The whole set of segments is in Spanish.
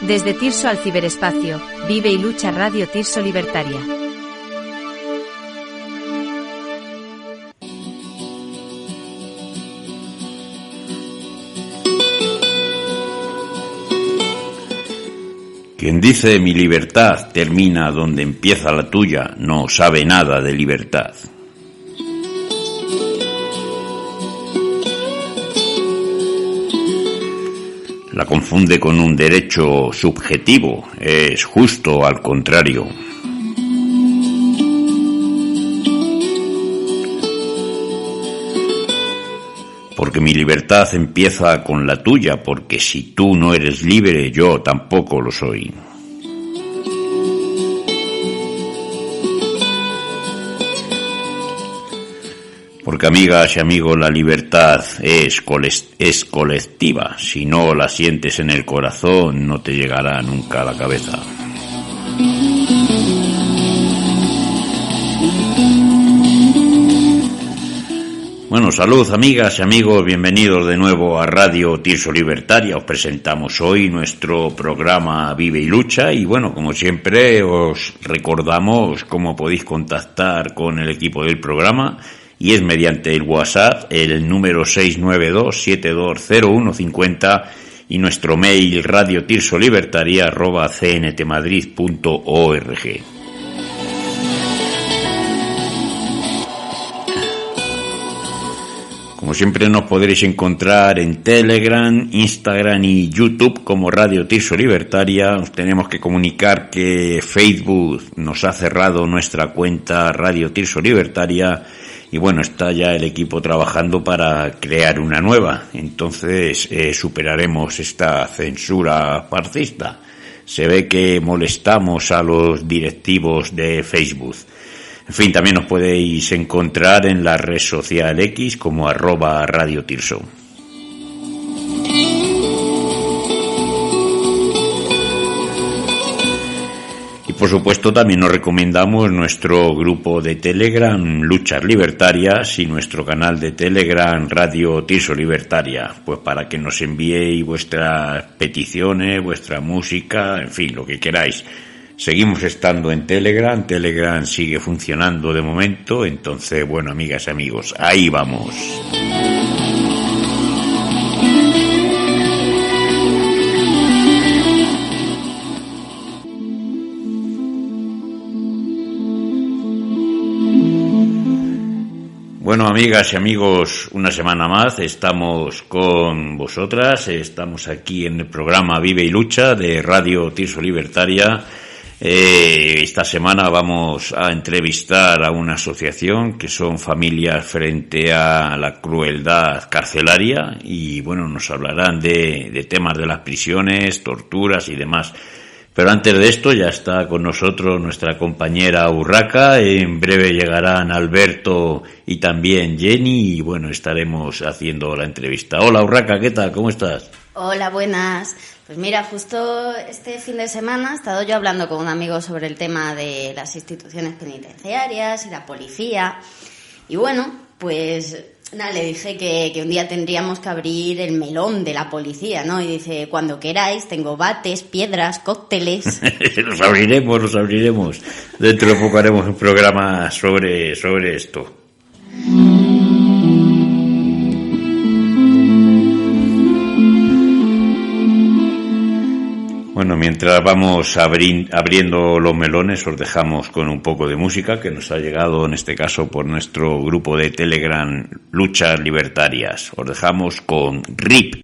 Desde Tirso al ciberespacio, vive y lucha Radio Tirso Libertaria. Quien dice mi libertad termina donde empieza la tuya, no sabe nada de libertad. La confunde con un derecho subjetivo, es justo al contrario. Porque mi libertad empieza con la tuya, porque si tú no eres libre, yo tampoco lo soy. Porque, amigas y amigos, la libertad es colectiva. Si no la sientes en el corazón, no te llegará nunca a la cabeza. Bueno, salud, amigas y amigos, bienvenidos de nuevo a Radio Tirso Libertaria. Os presentamos hoy nuestro programa Vive y Lucha y bueno, como siempre os recordamos cómo podéis contactar con el equipo del programa. Y es mediante el WhatsApp, el número 692-720150 y nuestro mail radiotirsolibertaria@cntmadrid.org. Como siempre nos podréis encontrar en Telegram, Instagram y YouTube como Radio Tirso Libertaria. Os tenemos que comunicar que Facebook nos ha cerrado nuestra cuenta Radio Tirso Libertaria. Y bueno, está ya el equipo trabajando para crear una nueva. Entonces superaremos esta censura fascista. Se ve que molestamos a los directivos de Facebook. En fin, también nos podéis encontrar en la red social X como @Radio Tirso. Por supuesto, también os recomendamos nuestro grupo de Telegram, Luchas Libertarias, y nuestro canal de Telegram, Radio Tirso Libertaria, pues para que nos enviéis vuestras peticiones, vuestra música, en fin, lo que queráis. Seguimos estando en Telegram, Telegram sigue funcionando de momento, entonces, bueno, amigas y amigos, ahí vamos. Bueno, amigas y amigos, una semana más estamos con vosotras, estamos aquí en el programa Vive y Lucha de Radio Tirso Libertaria. Esta semana vamos a entrevistar a una asociación que son Familias Frente a la Crueldad Carcelaria y bueno, nos hablarán de temas de las prisiones, torturas y demás. Pero antes de esto ya está con nosotros nuestra compañera Urraca, en breve llegarán Alberto y también Jenny y bueno, estaremos haciendo la entrevista. Hola Urraca, ¿qué tal? ¿Cómo estás? Hola, buenas. Pues mira, justo este fin de semana he estado yo hablando con un amigo sobre el tema de las instituciones penitenciarias y la policía y bueno, pues nada, le dije que un día tendríamos que abrir el melón de la policía, ¿no? Y dice, cuando queráis, tengo bates, piedras, cócteles. Los abriremos. Dentro de poco haremos un programa sobre esto. Bueno, mientras vamos abriendo los melones, os dejamos con un poco de música que nos ha llegado, en este caso, por nuestro grupo de Telegram Luchas Libertarias. Os dejamos con RIP.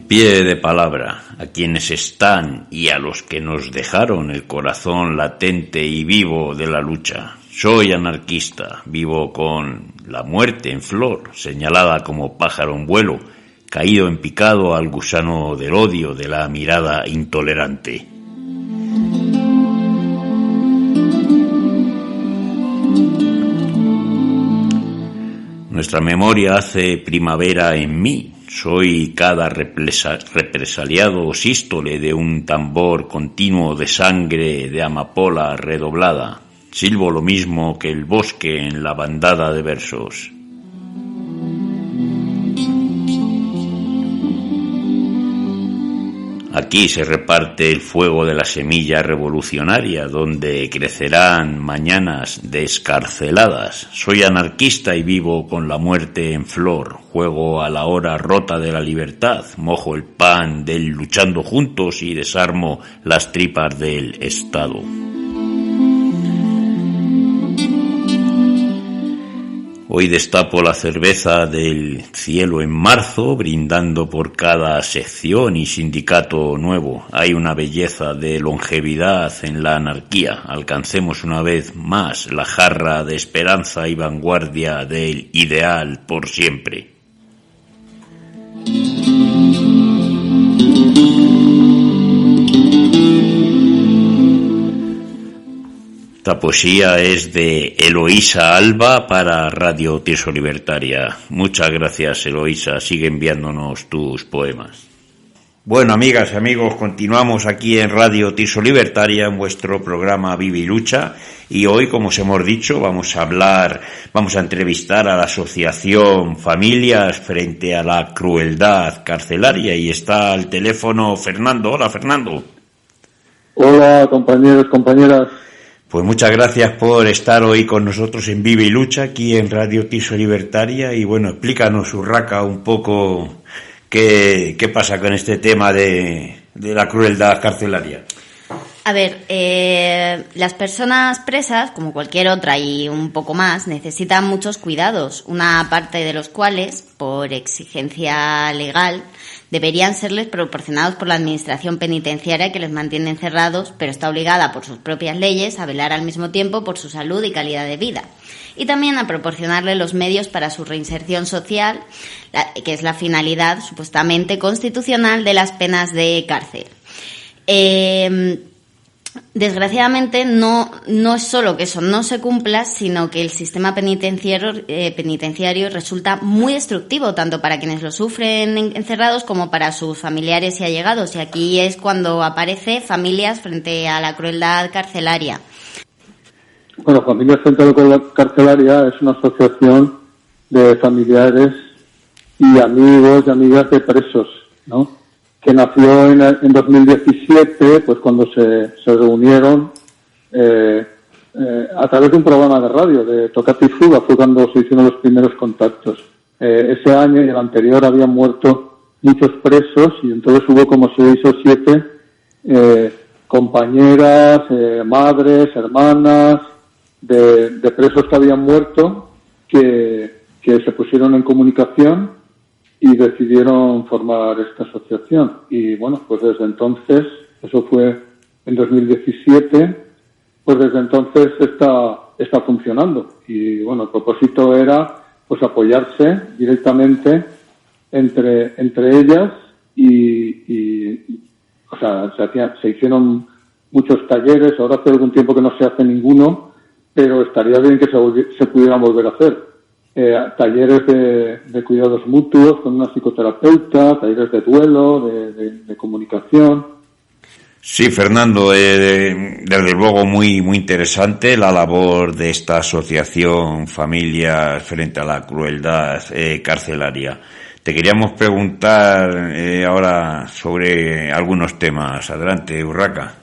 Pie de palabra a quienes están y a los que nos dejaron el corazón latente y vivo de la lucha. Soy anarquista, vivo con la muerte en flor, señalada como pájaro en vuelo, caído en picado al gusano del odio de la mirada intolerante. Nuestra memoria hace primavera en mí. Soy cada represaliado sístole de un tambor continuo de sangre de amapola redoblada. Silbo lo mismo que el bosque en la bandada de versos. Aquí se reparte el fuego de la semilla revolucionaria, donde crecerán mañanas descarceladas. Soy anarquista y vivo con la muerte en flor. Juego a la hora rota de la libertad. Mojo el pan del luchando juntos y desarmo las tripas del Estado. Hoy destapo la cerveza del cielo en marzo, brindando por cada sección y sindicato nuevo. Hay una belleza de longevidad en la anarquía. Alcancemos una vez más la jarra de esperanza y vanguardia del ideal por siempre. Esta poesía es de Eloísa Alba para Radio Tirso Libertaria. Muchas gracias, Eloísa. Sigue enviándonos tus poemas. Bueno, amigas y amigos, continuamos aquí en Radio Tirso Libertaria en vuestro programa Vive y Lucha. Y hoy, como os hemos dicho, vamos a entrevistar a la asociación Familias frente a la crueldad carcelaria. Y está al teléfono Fernando. Hola, Fernando. Hola, compañeros, compañeras. Pues muchas gracias por estar hoy con nosotros en Vive y Lucha, aquí en Radio Tirso Libertaria. Y bueno, explícanos, Urraca, un poco qué pasa con este tema de la crueldad carcelaria. A ver, las personas presas, como cualquier otra y un poco más, necesitan muchos cuidados, una parte de los cuales, por exigencia legal, deberían serles proporcionados por la administración penitenciaria que les mantiene encerrados, pero está obligada por sus propias leyes a velar al mismo tiempo por su salud y calidad de vida. Y también a proporcionarle los medios para su reinserción social, que es la finalidad supuestamente constitucional de las penas de cárcel. Desgraciadamente no es solo que eso no se cumpla, sino que el sistema penitenciario resulta muy destructivo tanto para quienes lo sufren encerrados como para sus familiares y allegados. Y aquí es cuando aparece Familias frente a la crueldad carcelaria. Bueno, Familias frente a la crueldad carcelaria es una asociación de familiares y amigos y amigas de presos, ¿no? Que nació en 2017, pues cuando se reunieron a través de un programa de radio, de Tocate y Fuga, fue cuando se hicieron los primeros contactos. Ese año y el anterior habían muerto muchos presos y entonces hubo como 6 o 7 compañeras, madres, hermanas de presos que habían muerto que se pusieron en comunicación y decidieron formar esta asociación. Y bueno, pues desde entonces, eso fue en 2017, pues desde entonces está funcionando. Y bueno, el propósito era pues apoyarse directamente entre ellas y o sea, se hicieron muchos talleres. Ahora hace algún tiempo que no se hace ninguno, pero estaría bien que se pudieran volver a hacer. Talleres de cuidados mutuos con una psicoterapeuta, talleres de duelo, de comunicación. Sí, Fernando, desde luego muy interesante la labor de esta asociación Familias frente a la crueldad carcelaria. Te queríamos preguntar ahora sobre algunos temas. Adelante, Urraca.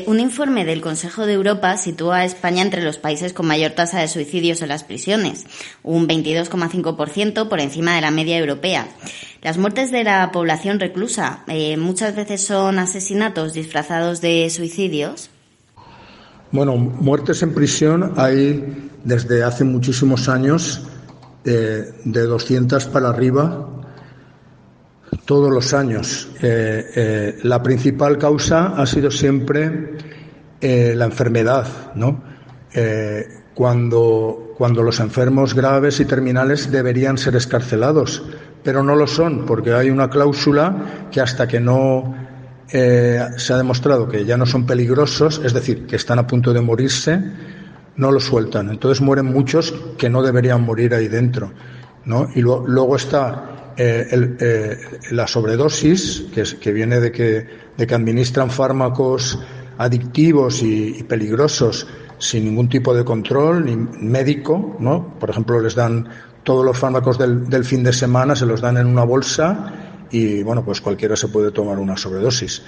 Un informe del Consejo de Europa sitúa a España entre los países con mayor tasa de suicidios en las prisiones, un 22,5% por encima de la media europea. Las muertes de la población reclusa muchas veces son asesinatos disfrazados de suicidios. Bueno, muertes en prisión hay desde hace muchísimos años, de 200 para arriba. todos los años. La principal causa ha sido siempre la enfermedad, ¿no? Cuando los enfermos graves y terminales deberían ser excarcelados, pero no lo son, porque hay una cláusula que hasta que no se ha demostrado que ya no son peligrosos, es decir, que están a punto de morirse, no lo sueltan. Entonces mueren muchos que no deberían morir ahí dentro, ¿no? Y luego está la sobredosis, que viene de que administran fármacos adictivos y peligrosos sin ningún tipo de control ni médico, ¿no? Por ejemplo, les dan todos los fármacos del fin de semana, se los dan en una bolsa y, bueno, pues cualquiera se puede tomar una sobredosis.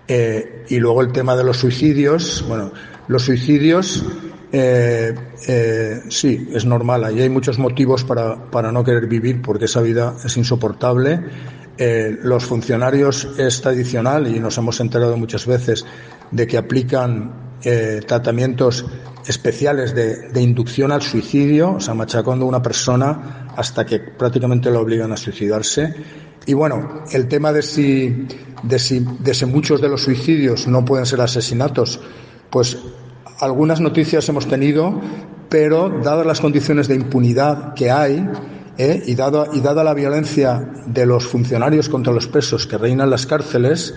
Y luego el tema de los suicidios. Bueno, los suicidios, sí, es normal. Ahí hay muchos motivos para no querer vivir, porque esa vida es insoportable. Los funcionarios es tradicional, y nos hemos enterado muchas veces de que aplican tratamientos especiales de inducción al suicidio, o sea, machacando a una persona hasta que prácticamente la obligan a suicidarse. Y bueno, el tema de si muchos de los suicidios no pueden ser asesinatos, pues algunas noticias hemos tenido, pero dadas las condiciones de impunidad que hay, y dada la violencia de los funcionarios contra los presos que reinan en las cárceles,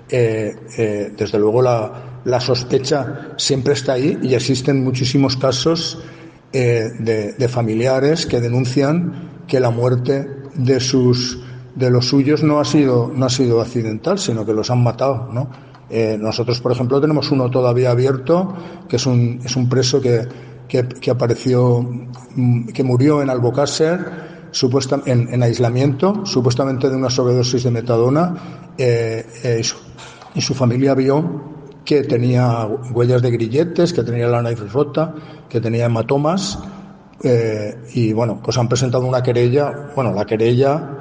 desde luego la sospecha siempre está ahí, y existen muchísimos casos de familiares que denuncian que la muerte de los suyos no ha sido accidental, sino que los han matado, ¿no? Nosotros, por ejemplo, tenemos uno todavía abierto, que es un preso que apareció, que murió en Albocácer, en aislamiento, supuestamente de una sobredosis de metadona, y su familia vio que tenía huellas de grilletes, que tenía la nariz rota, que tenía hematomas, y bueno, pues han presentado una querella. Bueno, la querella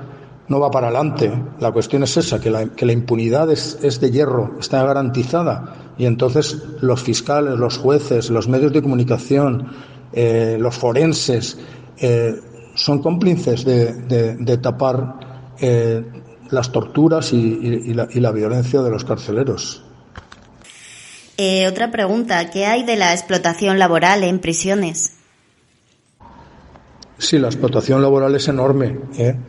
no va para adelante. La cuestión es esa, que la impunidad es de hierro, está garantizada, y entonces los fiscales, los jueces, los medios de comunicación, los forenses, son cómplices de tapar las torturas y la violencia de los carceleros. Otra pregunta, ¿qué hay de la explotación laboral en prisiones? Sí, la explotación laboral es enorme.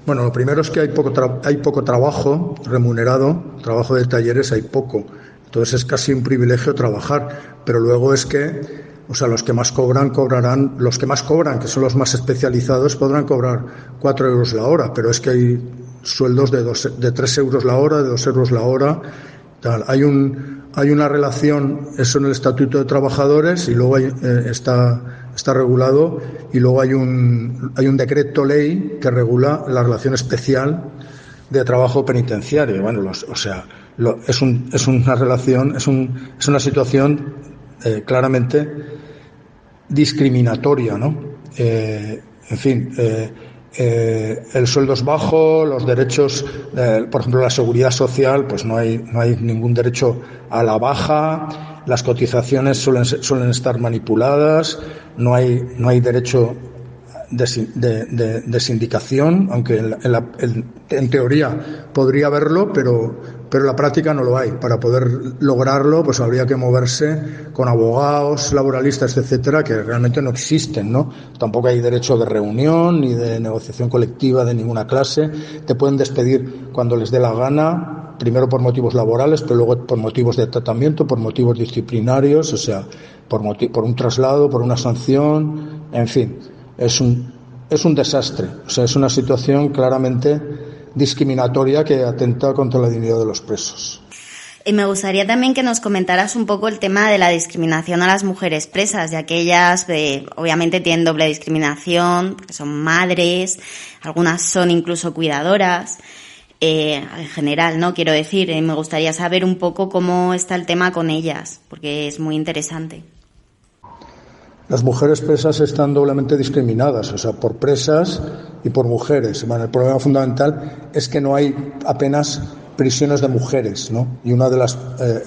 Bueno, lo primero es que hay poco trabajo remunerado, trabajo de talleres hay poco. Entonces es casi un privilegio trabajar. Pero luego es que, o sea, los que más cobran, que son los más especializados, podrán cobrar 4 euros la hora. Pero es que hay sueldos de 3 euros la hora, de 2 euros la hora. Tal. Hay una relación, eso en el Estatuto de Trabajadores, y luego está regulado, y luego hay un decreto ley que regula la relación especial de trabajo penitenciario. Bueno, es una relación, es una situación claramente discriminatoria, ¿no? En fin, el sueldo es bajo, los derechos, por ejemplo, la seguridad social, pues no hay ningún derecho a la baja, las cotizaciones suelen estar manipuladas, no hay derecho de sindicación, aunque en teoría podría haberlo, pero en la práctica no lo hay. Para poder lograrlo, pues habría que moverse con abogados, laboralistas, etcétera, que realmente no existen, ¿no? Tampoco hay derecho de reunión ni de negociación colectiva de ninguna clase. Te pueden despedir cuando les dé la gana, primero por motivos laborales, pero luego por motivos de tratamiento, por motivos disciplinarios, o sea, por un traslado, por una sanción, en fin. Es un desastre, o sea, es una situación claramente discriminatoria que atenta contra la dignidad de los presos. Y me gustaría también que nos comentaras un poco el tema de la discriminación a las mujeres presas, ya que ellas obviamente tienen doble discriminación, porque son madres, algunas son incluso cuidadoras, en general, ¿no? Quiero decir, me gustaría saber un poco cómo está el tema con ellas, porque es muy interesante. Las mujeres presas están doblemente discriminadas, o sea, por presas y por mujeres. Bueno, el problema fundamental es que no hay apenas prisiones de mujeres, ¿no? Y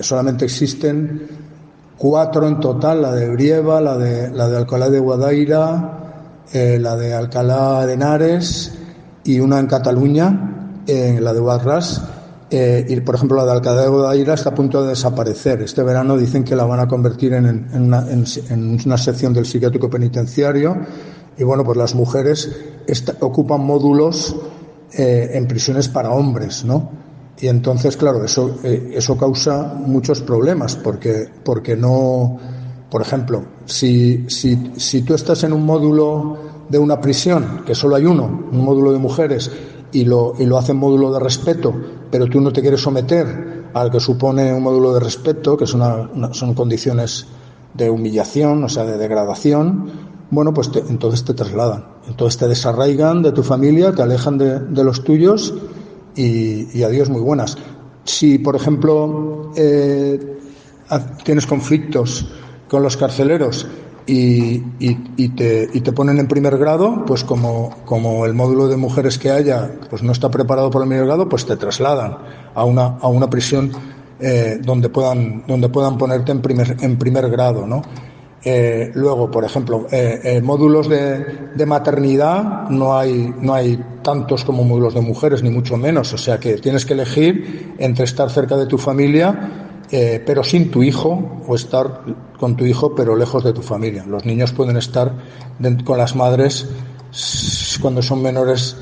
solamente existen 4 en total: la de Brieva, la de Alcalá de Guadaira, la de Alcalá de Henares y una en Cataluña. la de Barras, y por ejemplo la de Alcalá de Guadaira está a punto de desaparecer. Este verano dicen que la van a convertir en una sección del psiquiátrico penitenciario, y bueno, pues las mujeres ocupan módulos en prisiones para hombres, ¿no? Y entonces, claro, eso causa muchos problemas, porque no, por ejemplo, si tú estás en un módulo de una prisión, que solo hay un módulo de mujeres, y lo hacen módulo de respeto, pero tú no te quieres someter al que supone un módulo de respeto, que son condiciones de humillación, o sea, de degradación, bueno, pues entonces te trasladan, entonces te desarraigan de tu familia, te alejan de los tuyos, y adiós, muy buenas. Si, por ejemplo, tienes conflictos con los carceleros y te ponen en primer grado, pues como el módulo de mujeres que haya pues no está preparado para el primer grado, pues te trasladan a una prisión donde puedan ponerte en primer grado, ¿no? Luego, por ejemplo, módulos de maternidad no hay tantos como módulos de mujeres, ni mucho menos. O sea que tienes que elegir entre estar cerca de tu familia, pero sin tu hijo, o estar con tu hijo pero lejos de tu familia. Los niños pueden estar con las madres cuando son menores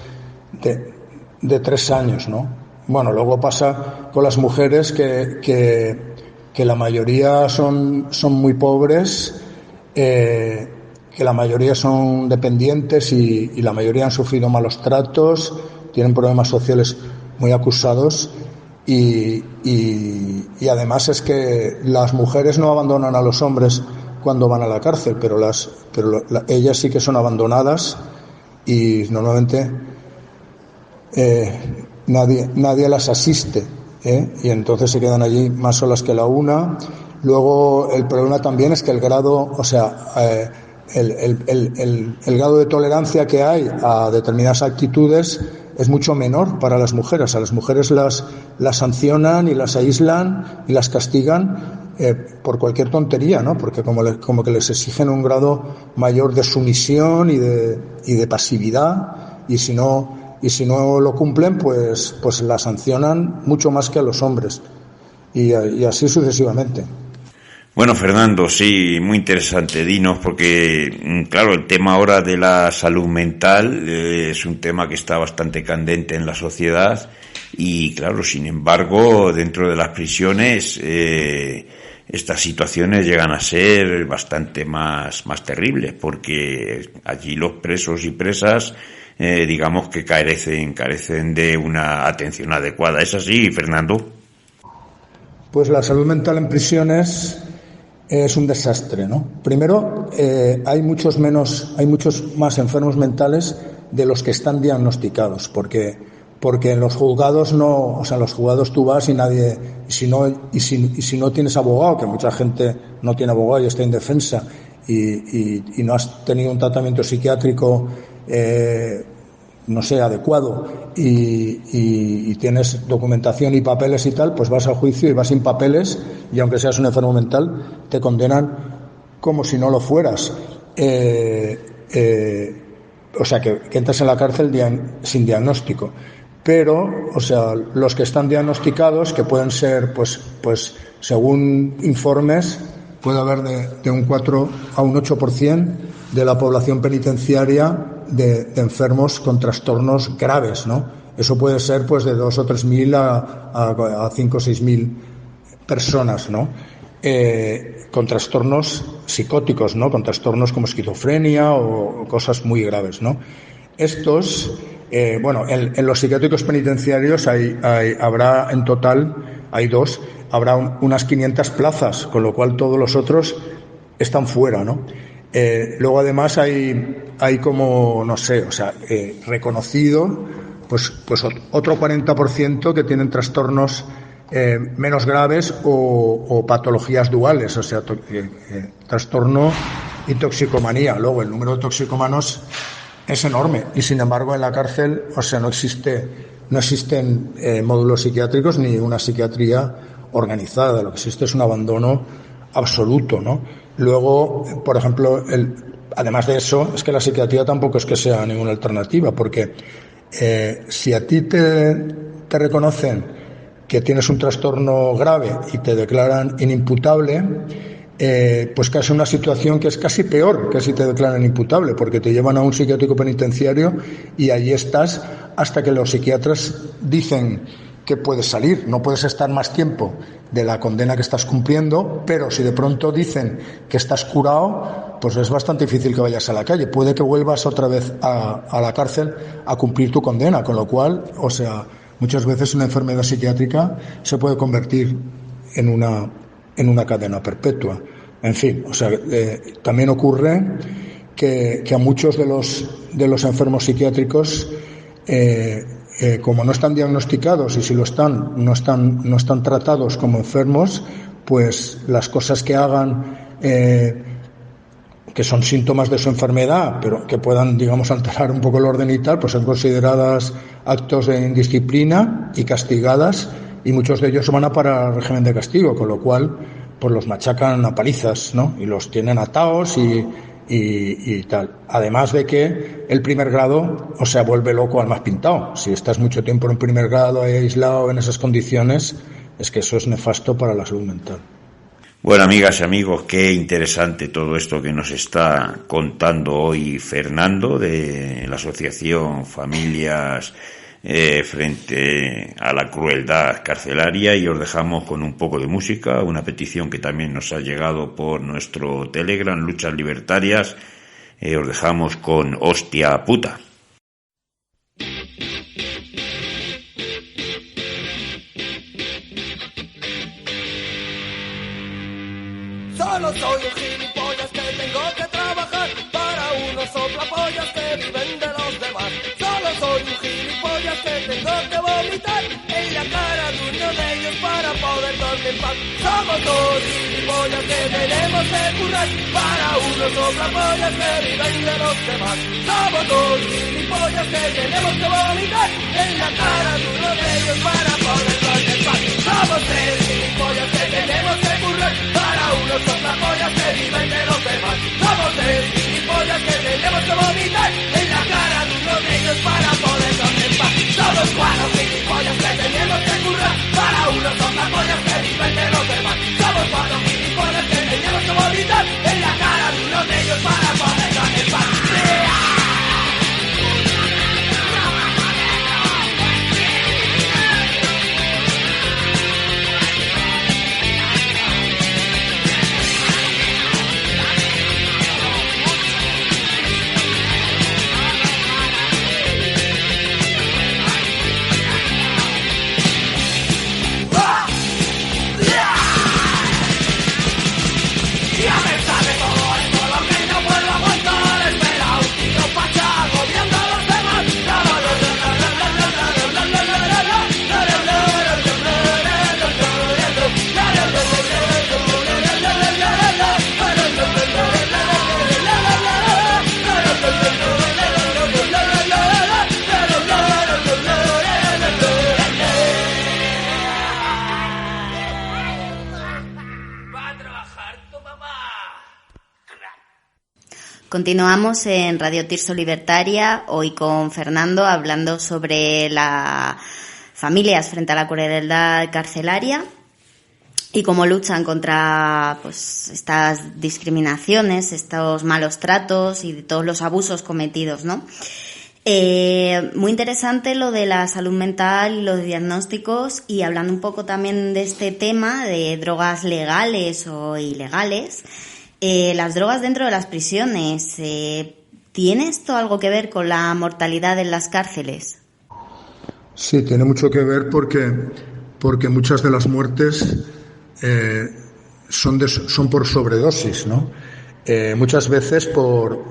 de 3 años, ¿no? Bueno, luego pasa con las mujeres que la mayoría son muy pobres, que la mayoría son dependientes y la mayoría han sufrido malos tratos, tienen problemas sociales muy acusados, y además es que las mujeres no abandonan a los hombres cuando van a la cárcel, pero ellas sí que son abandonadas, y normalmente nadie las asiste, y entonces se quedan allí más solas que la una. Luego el problema también es que el grado, o sea, el grado de tolerancia que hay a determinadas actitudes es mucho menor para las mujeres. A las mujeres las sancionan y las aíslan y las castigan por cualquier tontería, ¿no? Porque como que les exigen un grado mayor de sumisión y de pasividad, y si no lo cumplen, pues la sancionan mucho más que a los hombres, y así sucesivamente. Bueno, Fernando, sí, muy interesante. Dinos, porque, claro, el tema ahora de la salud mental es un tema que está bastante candente en la sociedad, y, claro, sin embargo, dentro de las prisiones estas situaciones llegan a ser bastante más terribles, porque allí los presos y presas digamos que carecen de una atención adecuada. ¿Es así, Fernando? Pues la salud mental en prisiones es un desastre, ¿no? Primero, hay muchos más enfermos mentales de los que están diagnosticados, porque en los juzgados no, o sea, en los juzgados tú vas y si no tienes abogado, que mucha gente no tiene abogado y está indefensa, y no has tenido un tratamiento psiquiátrico no sé, adecuado, y tienes documentación y papeles y tal, pues vas al juicio y vas sin papeles, y aunque seas un enfermo mental te condenan como si no lo fueras. O sea que entras en la cárcel sin diagnóstico. Pero, o sea, los que están diagnosticados, que pueden ser, pues según informes, puede haber de un 4 a un 8% de la población penitenciaria de enfermos con trastornos graves, ¿no? Eso puede ser pues de 2 o 3 mil a 5 o 6 mil personas, ¿no? Con trastornos psicóticos, ¿no? Con trastornos como esquizofrenia o cosas muy graves, ¿no? Estos, en los psiquiátricos penitenciarios habrá en total, hay 2, habrá unas 500 plazas, con lo cual todos los otros están fuera, ¿no? Luego además hay como, no sé, o sea, reconocido, pues otro 40% que tienen trastornos menos graves o patologías duales, o sea, trastorno y toxicomanía. Luego el número de toxicómanos es enorme, y sin embargo en la cárcel, o sea, no existen módulos psiquiátricos ni una psiquiatría organizada. Lo que existe es un abandono absoluto, ¿no? Luego, por ejemplo, además de eso, es que la psiquiatría tampoco es que sea ninguna alternativa, porque Si a ti te reconocen que tienes un trastorno grave y te declaran inimputable, pues casi una situación que es casi peor que si te declaran imputable, porque te llevan a un psiquiátrico penitenciario y allí estás hasta que los psiquiatras dicen que puedes salir. No puedes estar más tiempo de la condena que estás cumpliendo, pero si de pronto dicen que estás curado, pues es bastante difícil que vayas a la calle. Puede que vuelvas otra vez a la cárcel a cumplir tu condena, con lo cual, o sea, muchas veces una enfermedad psiquiátrica se puede convertir en una cadena perpetua. En fin, o sea, también ocurre que a muchos de los enfermos psiquiátricos, como no están diagnosticados y si lo están, no están tratados como enfermos, pues las cosas que hagan, que son síntomas de su enfermedad, pero que puedan, digamos, alterar un poco el orden y tal, pues son consideradas actos de indisciplina y castigadas, y muchos de ellos van a parar al régimen de castigo, con lo cual pues los machacan a palizas, ¿no? Y los tienen atados y tal. Además de que el primer grado, o sea, vuelve loco al más pintado. Si estás mucho tiempo en un primer grado ahí aislado en esas condiciones, es que eso es nefasto para la salud mental. Bueno, amigas y amigos, qué interesante todo esto que nos está contando hoy Fernando de la Asociación Familias frente a la crueldad carcelaria, y os dejamos con un poco de música, una petición que también nos ha llegado por nuestro Telegram, Luchas Libertarias. Os dejamos con Hostia Puta. Solo soy un gilipollas que tengo que trabajar para unos soplapollas que viven de los demás. Solo soy un gilipollas que tengo que vomitar en la cara de uno de ellos para poder dormir en paz. Somos dos gilipollas que tenemos que currar para unos soplapollas que viven de los demás. Somos dos gilipollas que tenemos que vomitar en la cara de uno de ellos para poder dormir en paz. Somos tres gilipollas que tenemos que currar para unos soplapollas que viven de los demás. Somos tres gilipollas que tenemos que vomitar en la cara de uno de ellos para poder dormir en paz. Somos cuatro gilipollas que tenemos que currar para unos soplapollas que viven de los demás. Somos cuatro gilipollas que tenemos que vomitar en la cara de uno de ellos para poder dormir en paz. Continuamos en Radio Tirso Libertaria, hoy con Fernando, hablando sobre las familias frente a la crueldad carcelaria y cómo luchan contra pues estas discriminaciones, estos malos tratos y de todos los abusos cometidos, ¿no? Muy interesante lo de la salud mental y los diagnósticos, y hablando un poco también de este tema de drogas legales o ilegales. Las drogas dentro de las prisiones, ¿tiene esto algo que ver con la mortalidad en las cárceles? Sí, tiene mucho que ver porque muchas de las muertes son por sobredosis, ¿no? Muchas veces por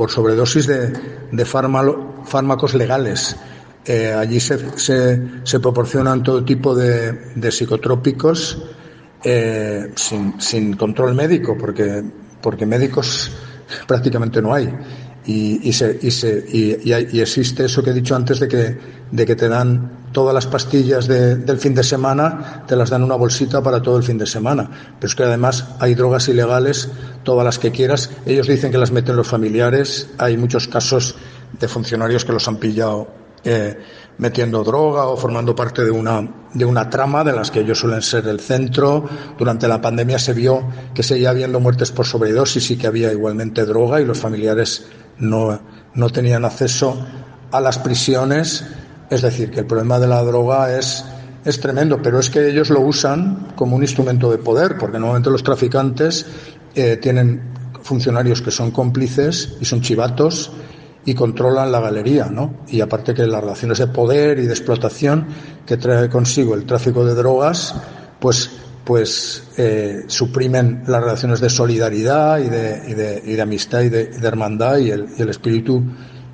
sobredosis de fármacos legales. Allí se proporcionan todo tipo de psicotrópicos sin control médico, porque médicos prácticamente no hay, y existe eso que he dicho antes de que te dan todas las pastillas del fin de semana, te las dan en una bolsita para todo el fin de semana. Pero es que además hay drogas ilegales, todas las que quieras. Ellos dicen que las meten los familiares. Hay muchos casos de funcionarios que los han pillado metiendo droga o formando parte de una trama de las que ellos suelen ser el centro. Durante la pandemia se vio que seguía habiendo muertes por sobredosis y que había igualmente droga, y los familiares no tenían acceso a las prisiones. Es decir, que el problema de la droga es tremendo, pero es que ellos lo usan como un instrumento de poder, porque normalmente los traficantes tienen funcionarios que son cómplices y son chivatos y controlan la galería, ¿no? Y aparte que las relaciones de poder y de explotación que trae consigo el tráfico de drogas, pues suprimen las relaciones de solidaridad y de amistad y de hermandad y el espíritu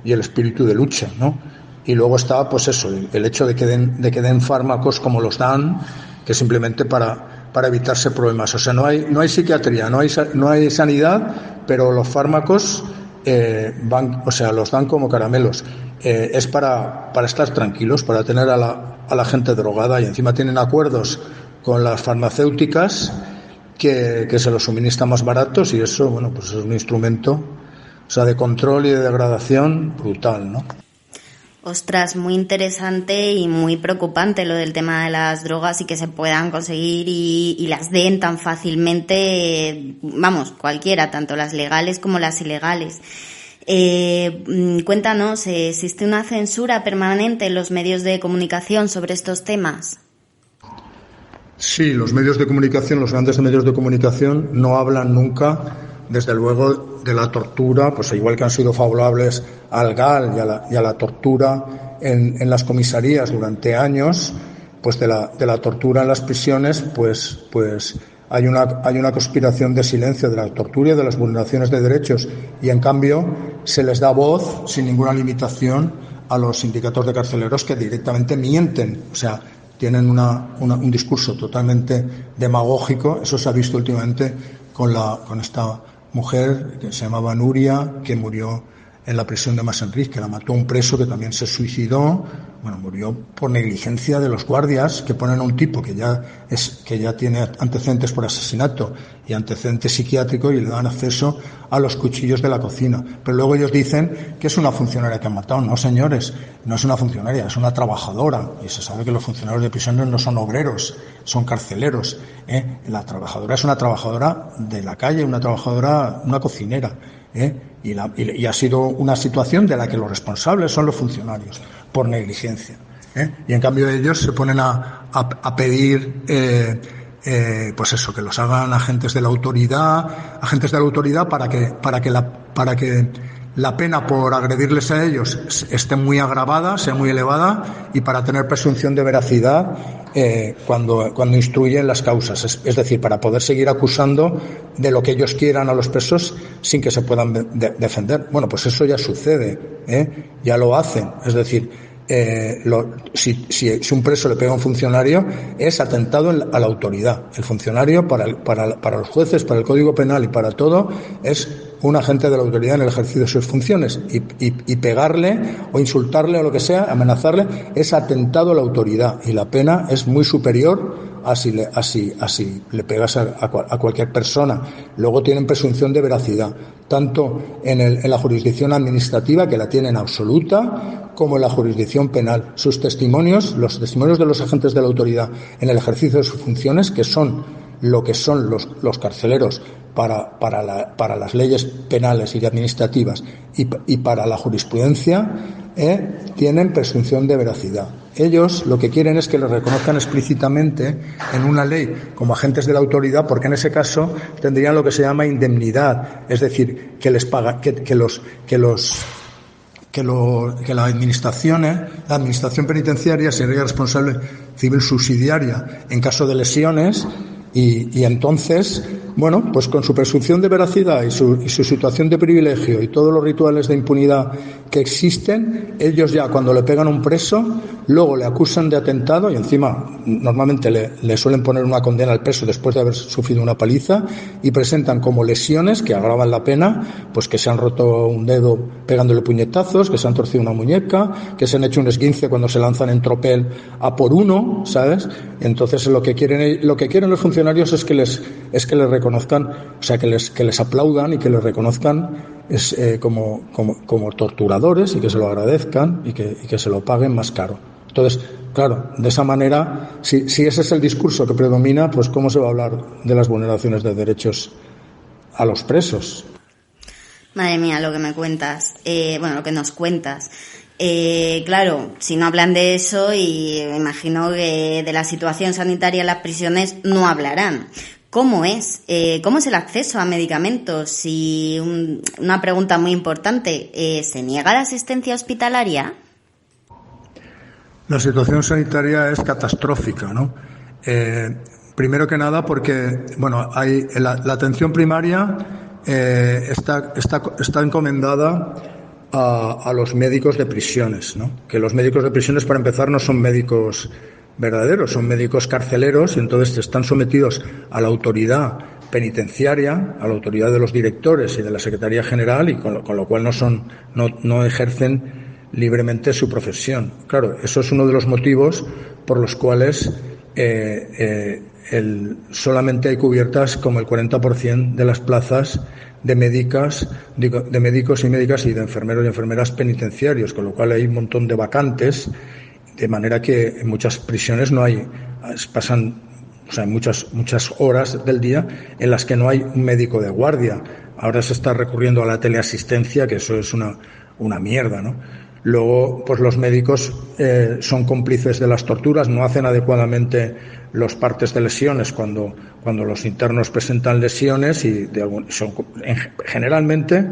de lucha, ¿no? Y luego está, pues eso, el hecho de que den fármacos como los dan, que simplemente para evitarse problemas. O sea, no hay psiquiatría, no hay sanidad, pero los fármacos los dan como caramelos. Es para estar tranquilos, para tener a la gente drogada, y encima tienen acuerdos con las farmacéuticas que se los suministran más baratos, y eso, bueno, pues es un instrumento, o sea, de control y de degradación brutal, ¿no? Ostras, muy interesante y muy preocupante lo del tema de las drogas y que se puedan conseguir y las den tan fácilmente, vamos, cualquiera, tanto las legales como las ilegales. Cuéntanos, ¿existe una censura permanente en los medios de comunicación sobre estos temas? Sí, los medios de comunicación, los grandes medios de comunicación no hablan nunca, desde luego, de la tortura, pues igual que han sido favorables al GAL y a la tortura en las comisarías durante años, pues de la tortura en las prisiones, pues hay una conspiración de silencio de la tortura y de las vulneraciones de derechos, y en cambio se les da voz sin ninguna limitación a los sindicatos de carceleros, que directamente mienten, o sea, tienen un discurso totalmente demagógico. Eso se ha visto últimamente con esta mujer que se llamaba Nuria, que murió en la prisión de Masenriz, que la mató un preso que también se suicidó. Bueno, murió por negligencia de los guardias, que ponen a un tipo que ya tiene antecedentes por asesinato y antecedentes psiquiátricos, y le dan acceso a los cuchillos de la cocina. Pero luego ellos dicen que es una funcionaria que han matado. No, señores, no es una funcionaria, es una trabajadora. Y se sabe que los funcionarios de prisiones no son obreros, son carceleros. La trabajadora es una trabajadora de la calle, una cocinera. Y ha sido una situación de la que los responsables son los funcionarios, por negligencia. Y en cambio ellos se ponen a pedir pues eso, que los hagan agentes de la autoridad para que la pena por agredirles a ellos esté muy agravada, sea muy elevada, y para tener presunción de veracidad cuando instruyen las causas, es decir, para poder seguir acusando de lo que ellos quieran a los presos sin que se puedan defender. Bueno, pues eso ya sucede, ya lo hacen, es decir, si un preso le pega a un funcionario, es atentado a la autoridad. El funcionario, para los jueces, para el Código Penal y para todo, es un agente de la autoridad en el ejercicio de sus funciones, y pegarle o insultarle o lo que sea, amenazarle, es atentado a la autoridad, y la pena es muy superior a si le pegas a cualquier persona. Luego tienen presunción de veracidad, tanto en la jurisdicción administrativa, que la tienen absoluta, como en la jurisdicción penal. Los testimonios de los agentes de la autoridad en el ejercicio de sus funciones, que son lo que son los carceleros para las leyes penales y administrativas y para la jurisprudencia, tienen presunción de veracidad. Ellos lo que quieren es que los reconozcan explícitamente en una ley como agentes de la autoridad, porque en ese caso tendrían lo que se llama indemnidad, es decir, que les paga, que la administración penitenciaria sería responsable civil subsidiaria en caso de lesiones. Y entonces, bueno, pues con su presunción de veracidad y su situación de privilegio y todos los rituales de impunidad que existen, ellos ya cuando le pegan a un preso, luego le acusan de atentado, y encima normalmente le suelen poner una condena al preso después de haber sufrido una paliza, y presentan como lesiones que agravan la pena, pues que se han roto un dedo pegándole puñetazos, que se han torcido una muñeca, que se han hecho un esguince cuando se lanzan en tropel a por uno, ¿sabes? Entonces lo que quieren los funcionarios es que les reconozcan, o sea, que les aplaudan y que les reconozcan como torturadores y que se lo agradezcan y que se lo paguen más caro. Entonces, claro, de esa manera, si ese es el discurso que predomina, pues ¿cómo se va a hablar de las vulneraciones de derechos a los presos? Madre mía, lo que me cuentas, lo que nos cuentas. Claro, si no hablan de eso, y me imagino que de la situación sanitaria en las prisiones no hablarán. ¿Cómo es? ¿Cómo es el acceso a medicamentos? Y una pregunta muy importante, ¿se niega la asistencia hospitalaria? La situación sanitaria es catastrófica, ¿no? Primero que nada porque, hay la atención primaria está encomendada a los médicos de prisiones, ¿no? Que los médicos de prisiones, para empezar, no son médicos verdaderos, son médicos carceleros, y entonces están sometidos a la autoridad penitenciaria, a la autoridad de los directores y de la Secretaría General, y con lo cual no ejercen libremente su profesión. Claro, eso es uno de los motivos por los cuales solamente hay cubiertas como el 40% de las plazas de médicos y médicas y de enfermeros y enfermeras penitenciarios, con lo cual hay un montón de vacantes, de manera que en muchas prisiones pasan muchas horas del día en las que no hay un médico de guardia. Ahora se está recurriendo a la teleasistencia, que eso es una mierda, ¿no? Luego, pues los médicos son cómplices de las torturas, no hacen adecuadamente los partes de lesiones cuando los internos presentan lesiones, y generalmente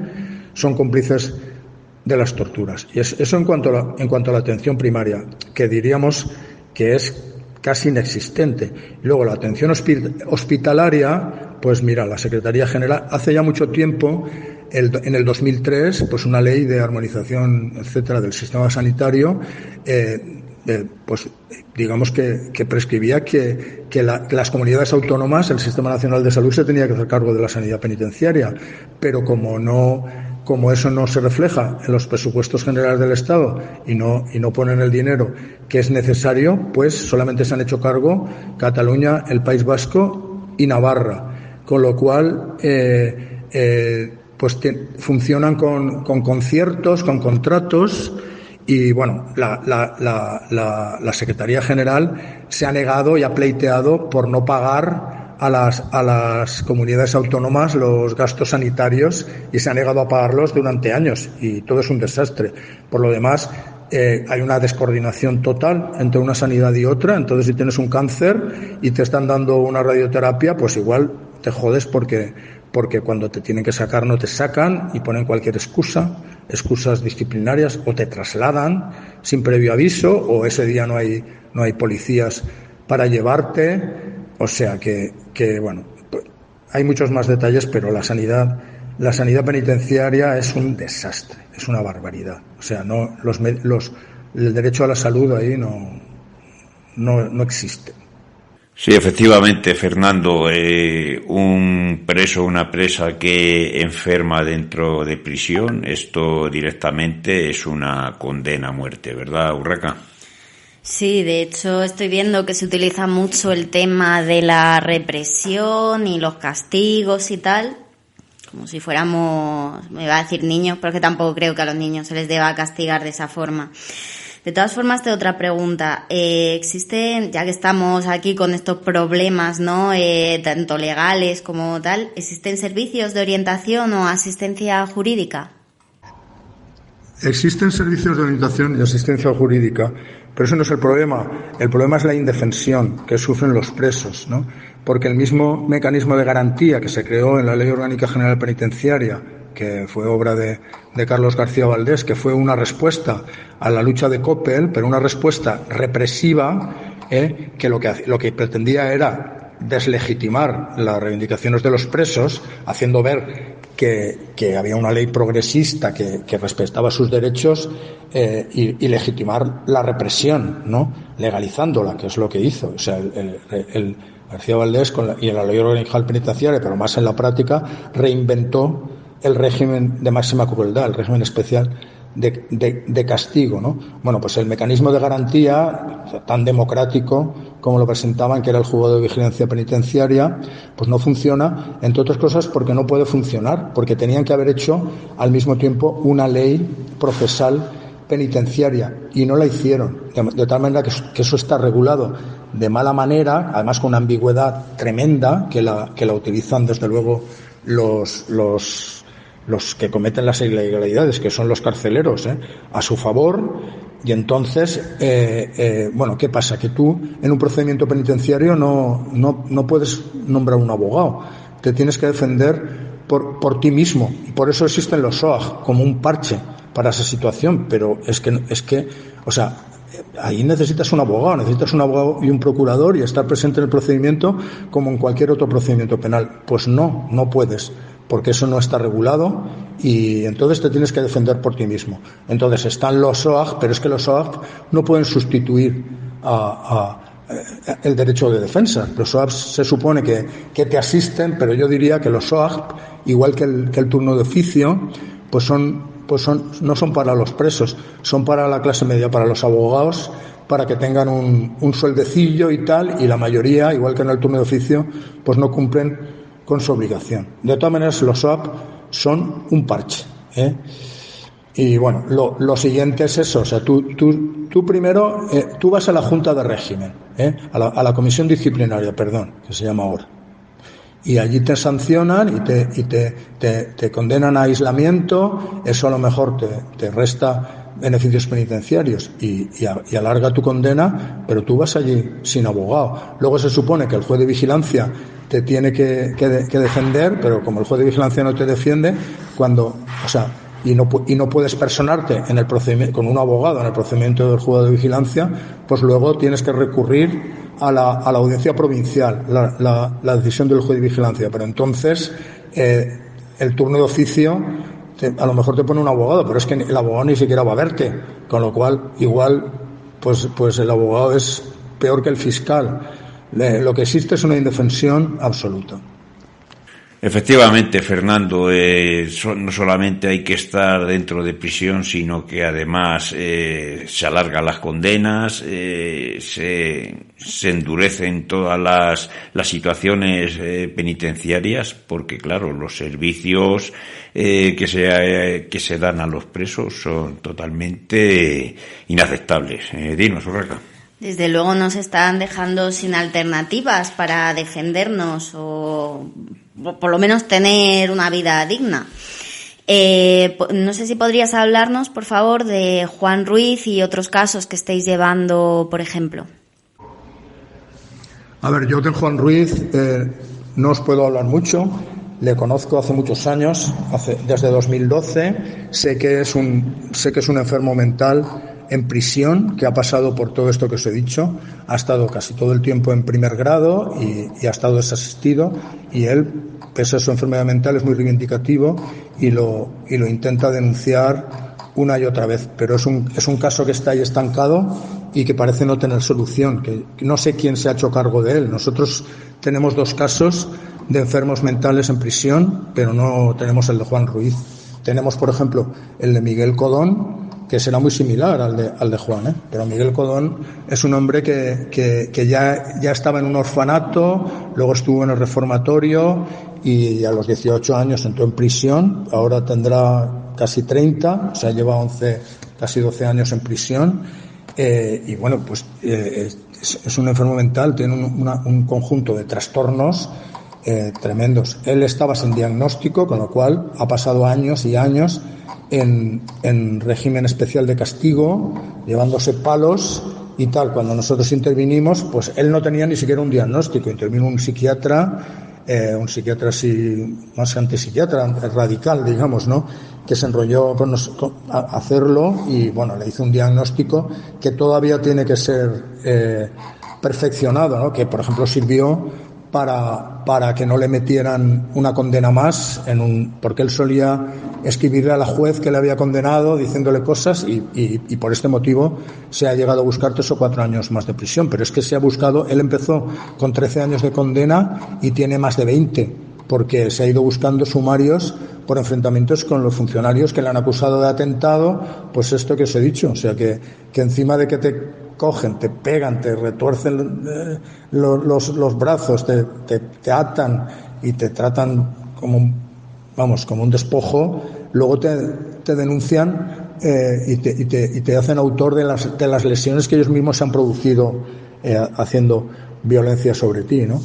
son cómplices de las torturas. Y eso en cuanto a la atención primaria, que diríamos que es casi inexistente. Luego, la atención hospitalaria, pues mira, la Secretaría General hace ya mucho tiempo, en el 2003, pues una ley de armonización, etcétera, del sistema sanitario, pues digamos que prescribía que las comunidades autónomas, el Sistema Nacional de Salud, se tenía que hacer cargo de la sanidad penitenciaria, pero como eso no se refleja en los presupuestos generales del Estado y no ponen el dinero que es necesario, pues solamente se han hecho cargo Cataluña, el País Vasco y Navarra, con lo cual pues funcionan con conciertos, con contratos. Y la Secretaría General se ha negado y ha pleiteado por no pagar a las comunidades autónomas los gastos sanitarios, y se ha negado a pagarlos durante años, y todo es un desastre. Por lo demás, hay una descoordinación total entre una sanidad y otra. Entonces, si tienes un cáncer y te están dando una radioterapia, pues igual te jodes porque cuando te tienen que sacar no te sacan y ponen cualquier excusas disciplinarias, o te trasladan sin previo aviso, o ese día no hay policías para llevarte. O sea que hay muchos más detalles, pero la sanidad penitenciaria es un desastre, es una barbaridad. O sea, el derecho a la salud ahí no existe. Sí, efectivamente, Fernando, un preso o una presa que enferma dentro de prisión, esto directamente es una condena a muerte, ¿verdad, Urraca? Sí, de hecho estoy viendo que se utiliza mucho el tema de la represión y los castigos y tal, como si fuéramos, me iba a decir niños, pero es que tampoco creo que a los niños se les deba castigar de esa forma. De todas formas, tengo otra pregunta. ¿Existen, ya que estamos aquí con estos problemas, ¿no? Tanto legales como tal, ¿existen servicios de orientación o asistencia jurídica? Existen servicios de orientación y asistencia jurídica, pero eso no es el problema. El problema es la indefensión que sufren los presos, ¿no? Porque el mismo mecanismo de garantía que se creó en la Ley Orgánica General Penitenciaria, que fue obra de Carlos García Valdés, que fue una respuesta a la lucha de Coppel, pero una respuesta represiva, que lo que pretendía era deslegitimar las reivindicaciones de los presos, haciendo ver que había una ley progresista que respetaba sus derechos, y legitimar la represión, ¿no? Legalizándola, que es lo que hizo. O sea, el García Valdés y en la Ley Orgánica Penitenciaria, pero más en la práctica, reinventó el régimen de máxima crueldad, el régimen especial de castigo, ¿no? Bueno, pues el mecanismo de garantía, tan democrático como lo presentaban, que era el juzgado de vigilancia penitenciaria, pues no funciona, entre otras cosas porque no puede funcionar, porque tenían que haber hecho al mismo tiempo una ley procesal penitenciaria y no la hicieron, de tal manera que eso está regulado de mala manera, además con una ambigüedad tremenda que la utilizan desde luego los que cometen las ilegalidades, que son los carceleros, a su favor. Y entonces, bueno, ¿qué pasa? Que tú en un procedimiento penitenciario no puedes nombrar un abogado, te tienes que defender por ti mismo, y por eso existen los SOAG como un parche para esa situación. Pero es que, o sea, ahí necesitas un abogado y un procurador, y estar presente en el procedimiento como en cualquier otro procedimiento penal. Pues no puedes, porque eso no está regulado, y entonces te tienes que defender por ti mismo. Entonces están los SOAG, pero es que los SOAG no pueden sustituir el derecho de defensa. Los SOAG se supone que te asisten, pero yo diría que los SOAG, igual que el turno de oficio, no son para los presos, son para la clase media, para los abogados, para que tengan un sueldecillo y tal, y la mayoría, igual que en el turno de oficio, pues no cumplen con su obligación. De todas maneras, los SOAP son un parche, Y bueno, lo siguiente es eso, o sea, tú primero, tú vas a la Junta de Régimen, a la Comisión Disciplinaria, que se llama ahora, y allí te sancionan y te condenan a aislamiento. Eso a lo mejor te resta beneficios penitenciarios y alarga tu condena, pero tú vas allí sin abogado. Luego se supone que el juez de vigilancia te tiene que defender, pero como el juez de vigilancia no te defiende, y no puedes personarte en el procedimiento con un abogado en el procedimiento del juzgado de vigilancia, pues luego tienes que recurrir a la audiencia provincial, la decisión del juez de vigilancia. Pero entonces el turno de oficio a lo mejor te pone un abogado, pero es que el abogado ni siquiera va a verte, con lo cual igual pues el abogado es peor que el fiscal. Lo que existe es una indefensión absoluta. Efectivamente, Fernando, no solamente hay que estar dentro de prisión, sino que además se alargan las condenas, se endurecen todas las situaciones penitenciarias, porque claro, los servicios que se dan a los presos son totalmente inaceptables. Dinos, Urraca. Desde luego nos están dejando sin alternativas para defendernos o por lo menos tener una vida digna. No sé si podrías hablarnos, por favor, de Juan Ruiz y otros casos que estéis llevando, por ejemplo. A ver, yo de Juan Ruiz no os puedo hablar mucho. Le conozco hace muchos años, desde 2012. Sé que es un enfermo mental en prisión, que ha pasado por todo esto que os he dicho, ha estado casi todo el tiempo en primer grado y ha estado desasistido, y él, pese a su enfermedad mental, es muy reivindicativo y lo intenta denunciar una y otra vez, pero es un caso que está ahí estancado y que parece no tener solución, que no sé quién se ha hecho cargo de él. Nosotros tenemos 2 casos de enfermos mentales en prisión, pero no tenemos el de Juan Ruiz. Tenemos, por ejemplo, el de Miguel Codón, que será muy similar al de Juan, pero Miguel Codón es un hombre que ya estaba en un orfanato, luego estuvo en el reformatorio y a los 18 años entró en prisión. Ahora tendrá casi 30, o sea, lleva casi 12 años en prisión, y bueno, pues es un enfermo mental, tiene un conjunto de trastornos tremendos. Él estaba sin diagnóstico, con lo cual ha pasado años y años en régimen especial de castigo, llevándose palos y tal. Cuando nosotros intervinimos, pues él no tenía ni siquiera un diagnóstico. Intervino un psiquiatra así, más antipsiquiatra, radical, digamos, ¿no?, que se enrolló a hacerlo, y bueno, le hizo un diagnóstico que todavía tiene que ser perfeccionado, ¿no?, que por ejemplo sirvió para que no le metieran una condena más porque él solía escribirle a la juez que le había condenado diciéndole cosas, y por este motivo se ha llegado a buscar 3 o 4 años más de prisión. Pero es que se ha buscado, él empezó con 13 años de condena y tiene más de 20, porque se ha ido buscando sumarios por enfrentamientos con los funcionarios que le han acusado de atentado, pues esto que os he dicho, o sea que encima de que te cogen, te pegan, te retuercen los brazos, te atan y te tratan como un despojo, luego te denuncian y te hacen autor de las lesiones que ellos mismos se han producido haciendo violencia sobre ti, ¿no?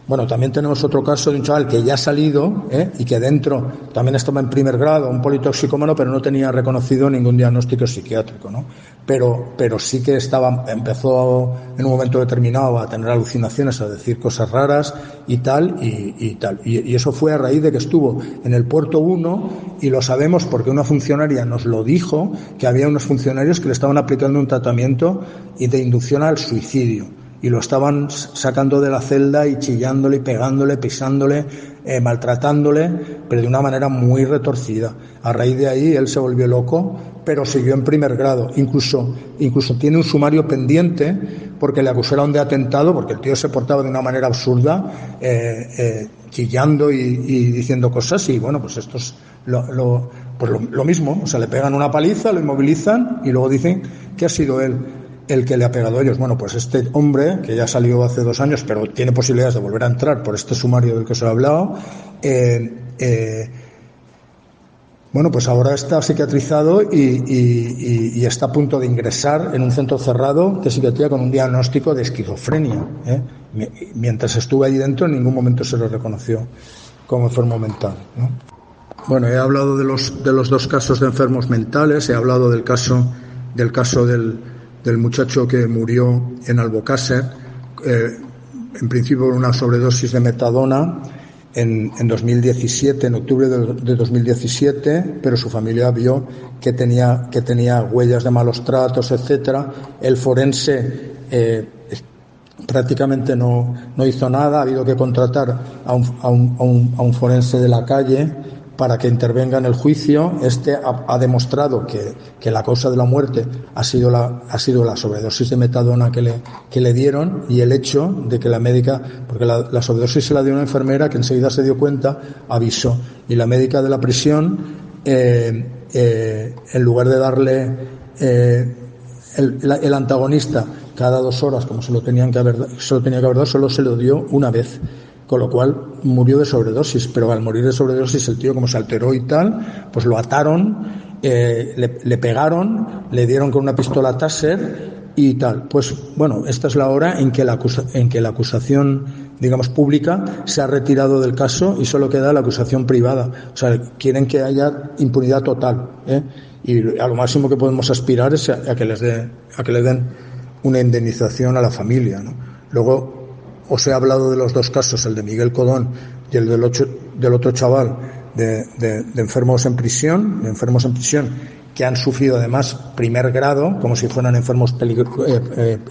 Bueno, también tenemos otro caso de un chaval que ya ha salido y que dentro también estaba en primer grado, un politoxicómano, pero no tenía reconocido ningún diagnóstico psiquiátrico, ¿no? Pero sí que empezó en un momento determinado a tener alucinaciones, a decir cosas raras y tal. Y eso fue a raíz de que estuvo en el puerto 1, y lo sabemos porque una funcionaria nos lo dijo, que había unos funcionarios que le estaban aplicando un tratamiento de inducción al suicidio. Y lo estaban sacando de la celda y chillándole, y pegándole, pisándole, maltratándole, pero de una manera muy retorcida. A raíz de ahí él se volvió loco, pero siguió en primer grado. Incluso tiene un sumario pendiente porque le acusaron de atentado, porque el tío se portaba de una manera absurda, chillando y diciendo cosas. Y bueno, pues esto es lo mismo. O sea, le pegan una paliza, lo inmovilizan y luego dicen que ha sido él el que le ha pegado a ellos. Bueno, pues este hombre, que ya salió hace 2 años, pero tiene posibilidades de volver a entrar por este sumario del que os he hablado, bueno, pues ahora está psiquiatrizado y está a punto de ingresar en un centro cerrado de psiquiatría con un diagnóstico de esquizofrenia. Mientras estuve allí dentro, en ningún momento se lo reconoció como enfermo mental, ¿no? Bueno, he hablado de los 2 casos de enfermos mentales, he hablado del caso del muchacho que murió en Albocácer, en principio por una sobredosis de metadona en 2017, en octubre de 2017, pero su familia vio que tenía huellas de malos tratos, etcétera. El forense prácticamente no hizo nada, ha habido que contratar a un forense de la calle para que intervenga en el juicio. Este ha demostrado que la causa de la muerte ha sido la sobredosis de metadona que le dieron, y el hecho de que la médica, porque la sobredosis se la dio una enfermera que enseguida se dio cuenta, avisó, y la médica de la prisión, en lugar de darle el antagonista cada 2 horas, como se lo tenía que haber dado, solo se lo dio una vez. Con lo cual murió de sobredosis, pero al morir de sobredosis el tío, como se alteró y tal, pues lo ataron, le pegaron, le dieron con una pistola Taser y tal. Pues bueno, esta es la hora en que la acusación, digamos, pública se ha retirado del caso y solo queda la acusación privada. O sea, quieren que haya impunidad total, y a lo máximo que podemos aspirar es a que le den una indemnización a la familia, ¿no? Luego, os he hablado de los 2 casos, el de Miguel Codón y el del otro chaval de enfermos en prisión, que han sufrido además primer grado, como si fueran enfermos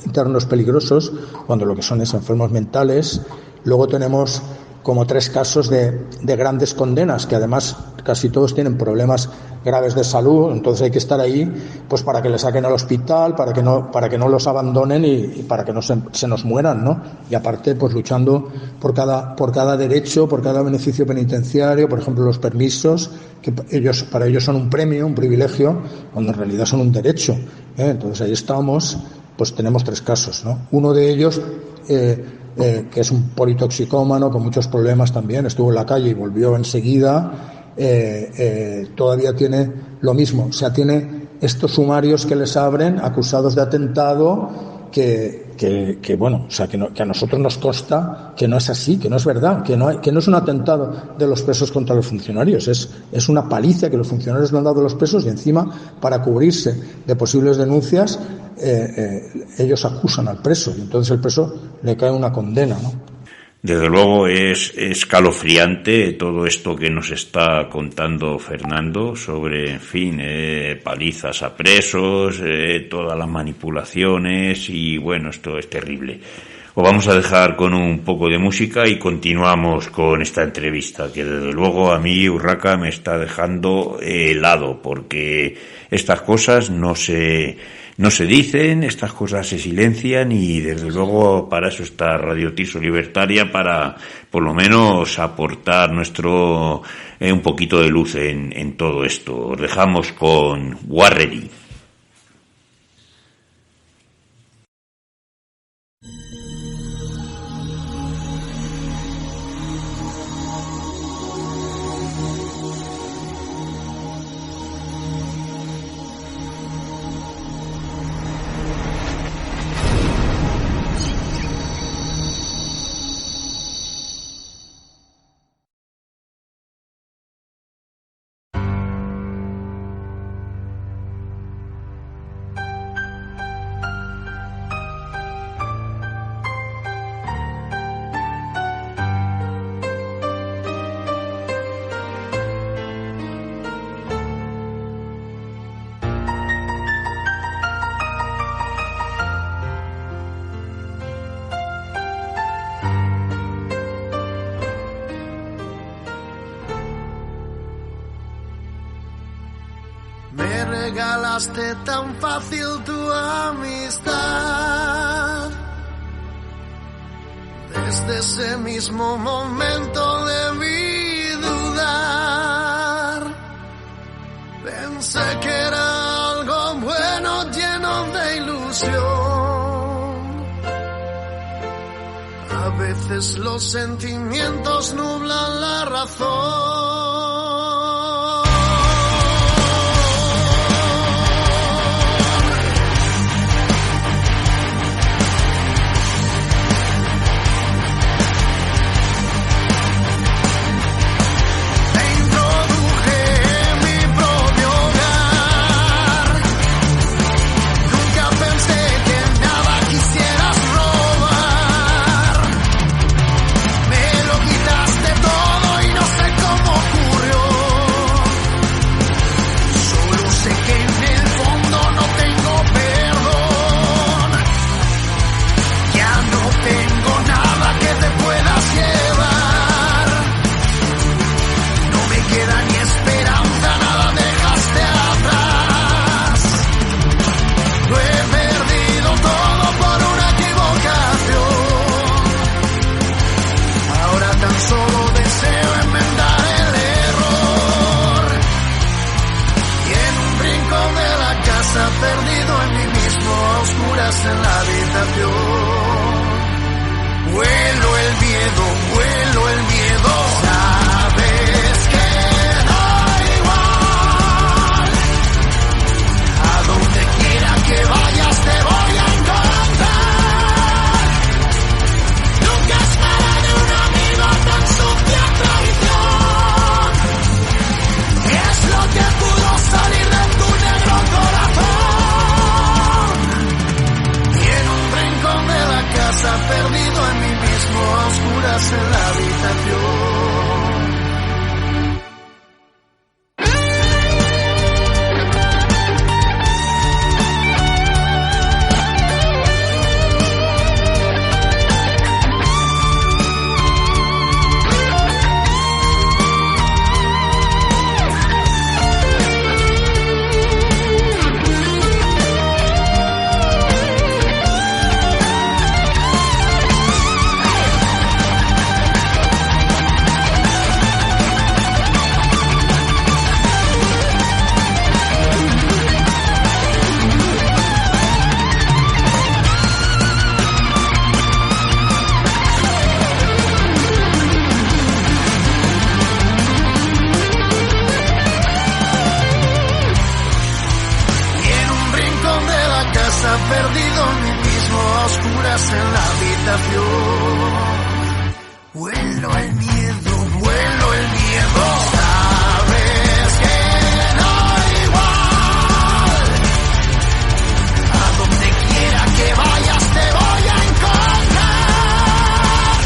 internos peligrosos, cuando lo que son es enfermos mentales. Luego tenemos como 3 casos de grandes condenas, que además casi todos tienen problemas graves de salud, entonces hay que estar ahí pues para que le saquen al hospital, para que no los abandonen y para que no se nos mueran, ¿no? Y aparte pues luchando por cada derecho, por cada beneficio penitenciario, por ejemplo los permisos, que para ellos son un premio, un privilegio, cuando en realidad son un derecho, Entonces ahí estamos, pues tenemos 3 casos, ¿no? Uno de ellos que es un politoxicómano con muchos problemas también, estuvo en la calle y volvió enseguida. Todavía tiene lo mismo, o sea, tiene estos sumarios que les abren, acusados de atentado, que bueno, o sea, que a nosotros nos consta que no es así, que no es verdad, que no es un atentado de los presos contra los funcionarios, es una paliza que los funcionarios le han dado a los presos, y encima, para cubrirse de posibles denuncias, ellos acusan al preso, y entonces el preso le cae una condena, ¿no? Desde luego es escalofriante todo esto que nos está contando Fernando sobre, en fin, palizas a presos, todas las manipulaciones, y bueno, esto es terrible. Os vamos a dejar con un poco de música y continuamos con esta entrevista, que desde luego a mí Urraca me está dejando helado, porque estas cosas no se dicen, estas cosas se silencian, y desde luego para eso está Radio Tirso Libertaria, para por lo menos aportar nuestro un poquito de luz en todo esto. Os dejamos con Warready. Regalaste tan fácil tu amistad. Desde ese mismo momento debí dudar. Pensé que era algo bueno, lleno de ilusión. A veces los sentimientos nublan la razón. En la habitación huelo el miedo, sabes que da igual, a donde quiera que vayas te voy a encontrar. Nunca esperé de un amigo tan sucia traición. Es lo que pudo salir de tu negro corazón. Perdido en mí mismo, a oscuras en la habitación. Perdido en mí mismo, a oscuras en la habitación. Huelo el miedo, sabes que da igual, a donde quiera que vayas te voy a encontrar.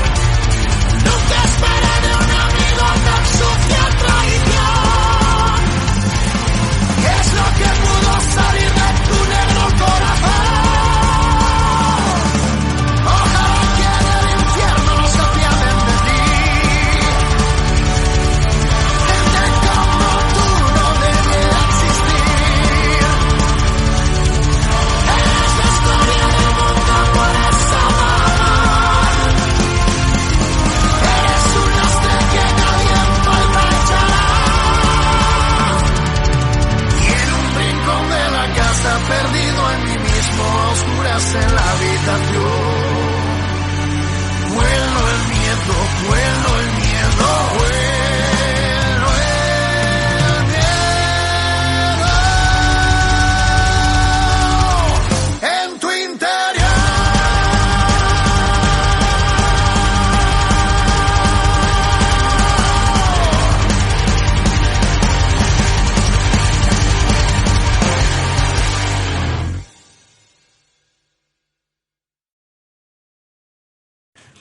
Nunca esperé de un amigo tan sucia traición. Es lo que pudo salir de tu negro corazón. Ojalá que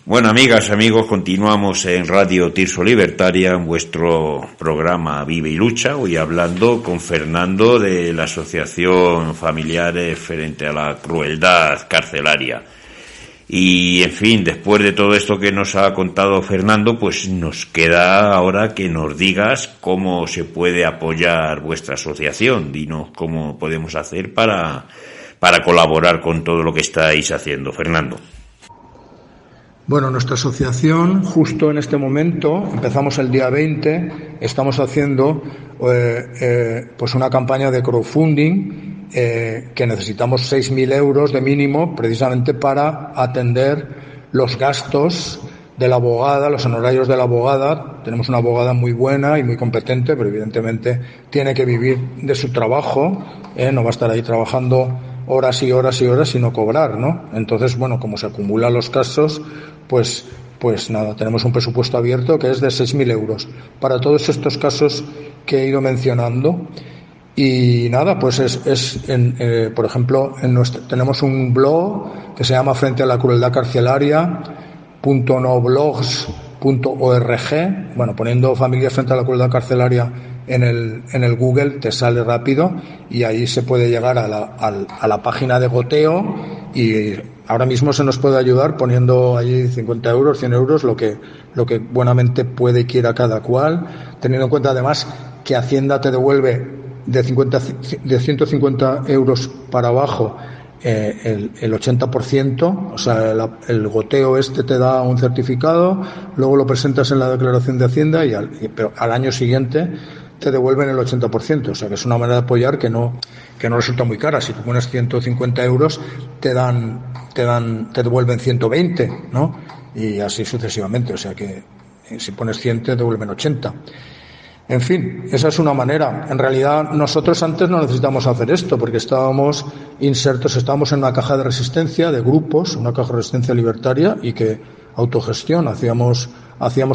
Bueno, amigas, amigos, continuamos en Radio Tirso Libertaria, en vuestro programa Vive y Lucha, hoy hablando con Fernando de la Asociación Familiares frente a la Crueldad Carcelaria. Y, en fin, después de todo esto que nos ha contado Fernando, pues nos queda ahora que nos digas cómo se puede apoyar vuestra asociación. Dinos cómo podemos hacer para colaborar con todo lo que estáis haciendo, Fernando. Bueno, nuestra asociación, justo en este momento, empezamos el día 20, estamos haciendo pues una campaña de crowdfunding que necesitamos 6.000 euros de mínimo precisamente para atender los gastos de la abogada, los honorarios de la abogada. Tenemos una abogada muy buena y muy competente, pero evidentemente tiene que vivir de su trabajo, no va a estar ahí trabajando horas y horas y horas y no cobrar, ¿no? Entonces, bueno, como se acumulan los casos, pues nada, tenemos un presupuesto abierto que es de 6.000 euros para todos estos casos que he ido mencionando. Y nada, pues por ejemplo, tenemos un blog que se llama Frente a la Crueldad Carcelaria.noblogs.org. Bueno, poniendo Familias frente a la Crueldad Carcelaria en el Google te sale rápido y ahí se puede llegar a la página de goteo, y ahora mismo se nos puede ayudar poniendo allí 50 euros, 100 euros, lo que buenamente puede y quiera cada cual, teniendo en cuenta además que Hacienda te devuelve de 150 euros para abajo el 80%, o sea, el goteo te da un certificado, luego lo presentas en la declaración de Hacienda pero al año siguiente te devuelven el 80%, o sea que es una manera de apoyar que no resulta muy cara. Si tú pones 150 euros te devuelven 120, ¿no? Y así sucesivamente, o sea que si pones 100 te devuelven 80. En fin, esa es una manera. En realidad nosotros antes no necesitamos hacer esto porque estábamos insertos, estábamos en una caja de resistencia de grupos, una caja de resistencia libertaria, y que autogestión, hacíamos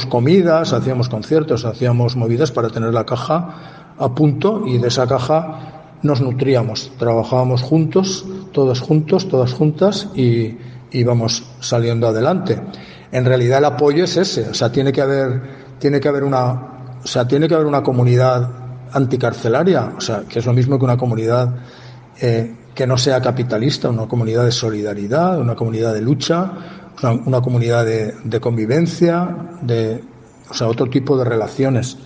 comidas, hacíamos conciertos, hacíamos movidas para tener la caja a punto, y de esa caja nos nutríamos, trabajábamos juntos, todas juntas, y íbamos saliendo adelante. En realidad el apoyo es ese, o sea, tiene que haber una comunidad anticarcelaria, o sea, que es lo mismo que una comunidad que no sea capitalista, una comunidad de solidaridad, una comunidad de lucha, una comunidad de convivencia, o sea, otro tipo de relaciones.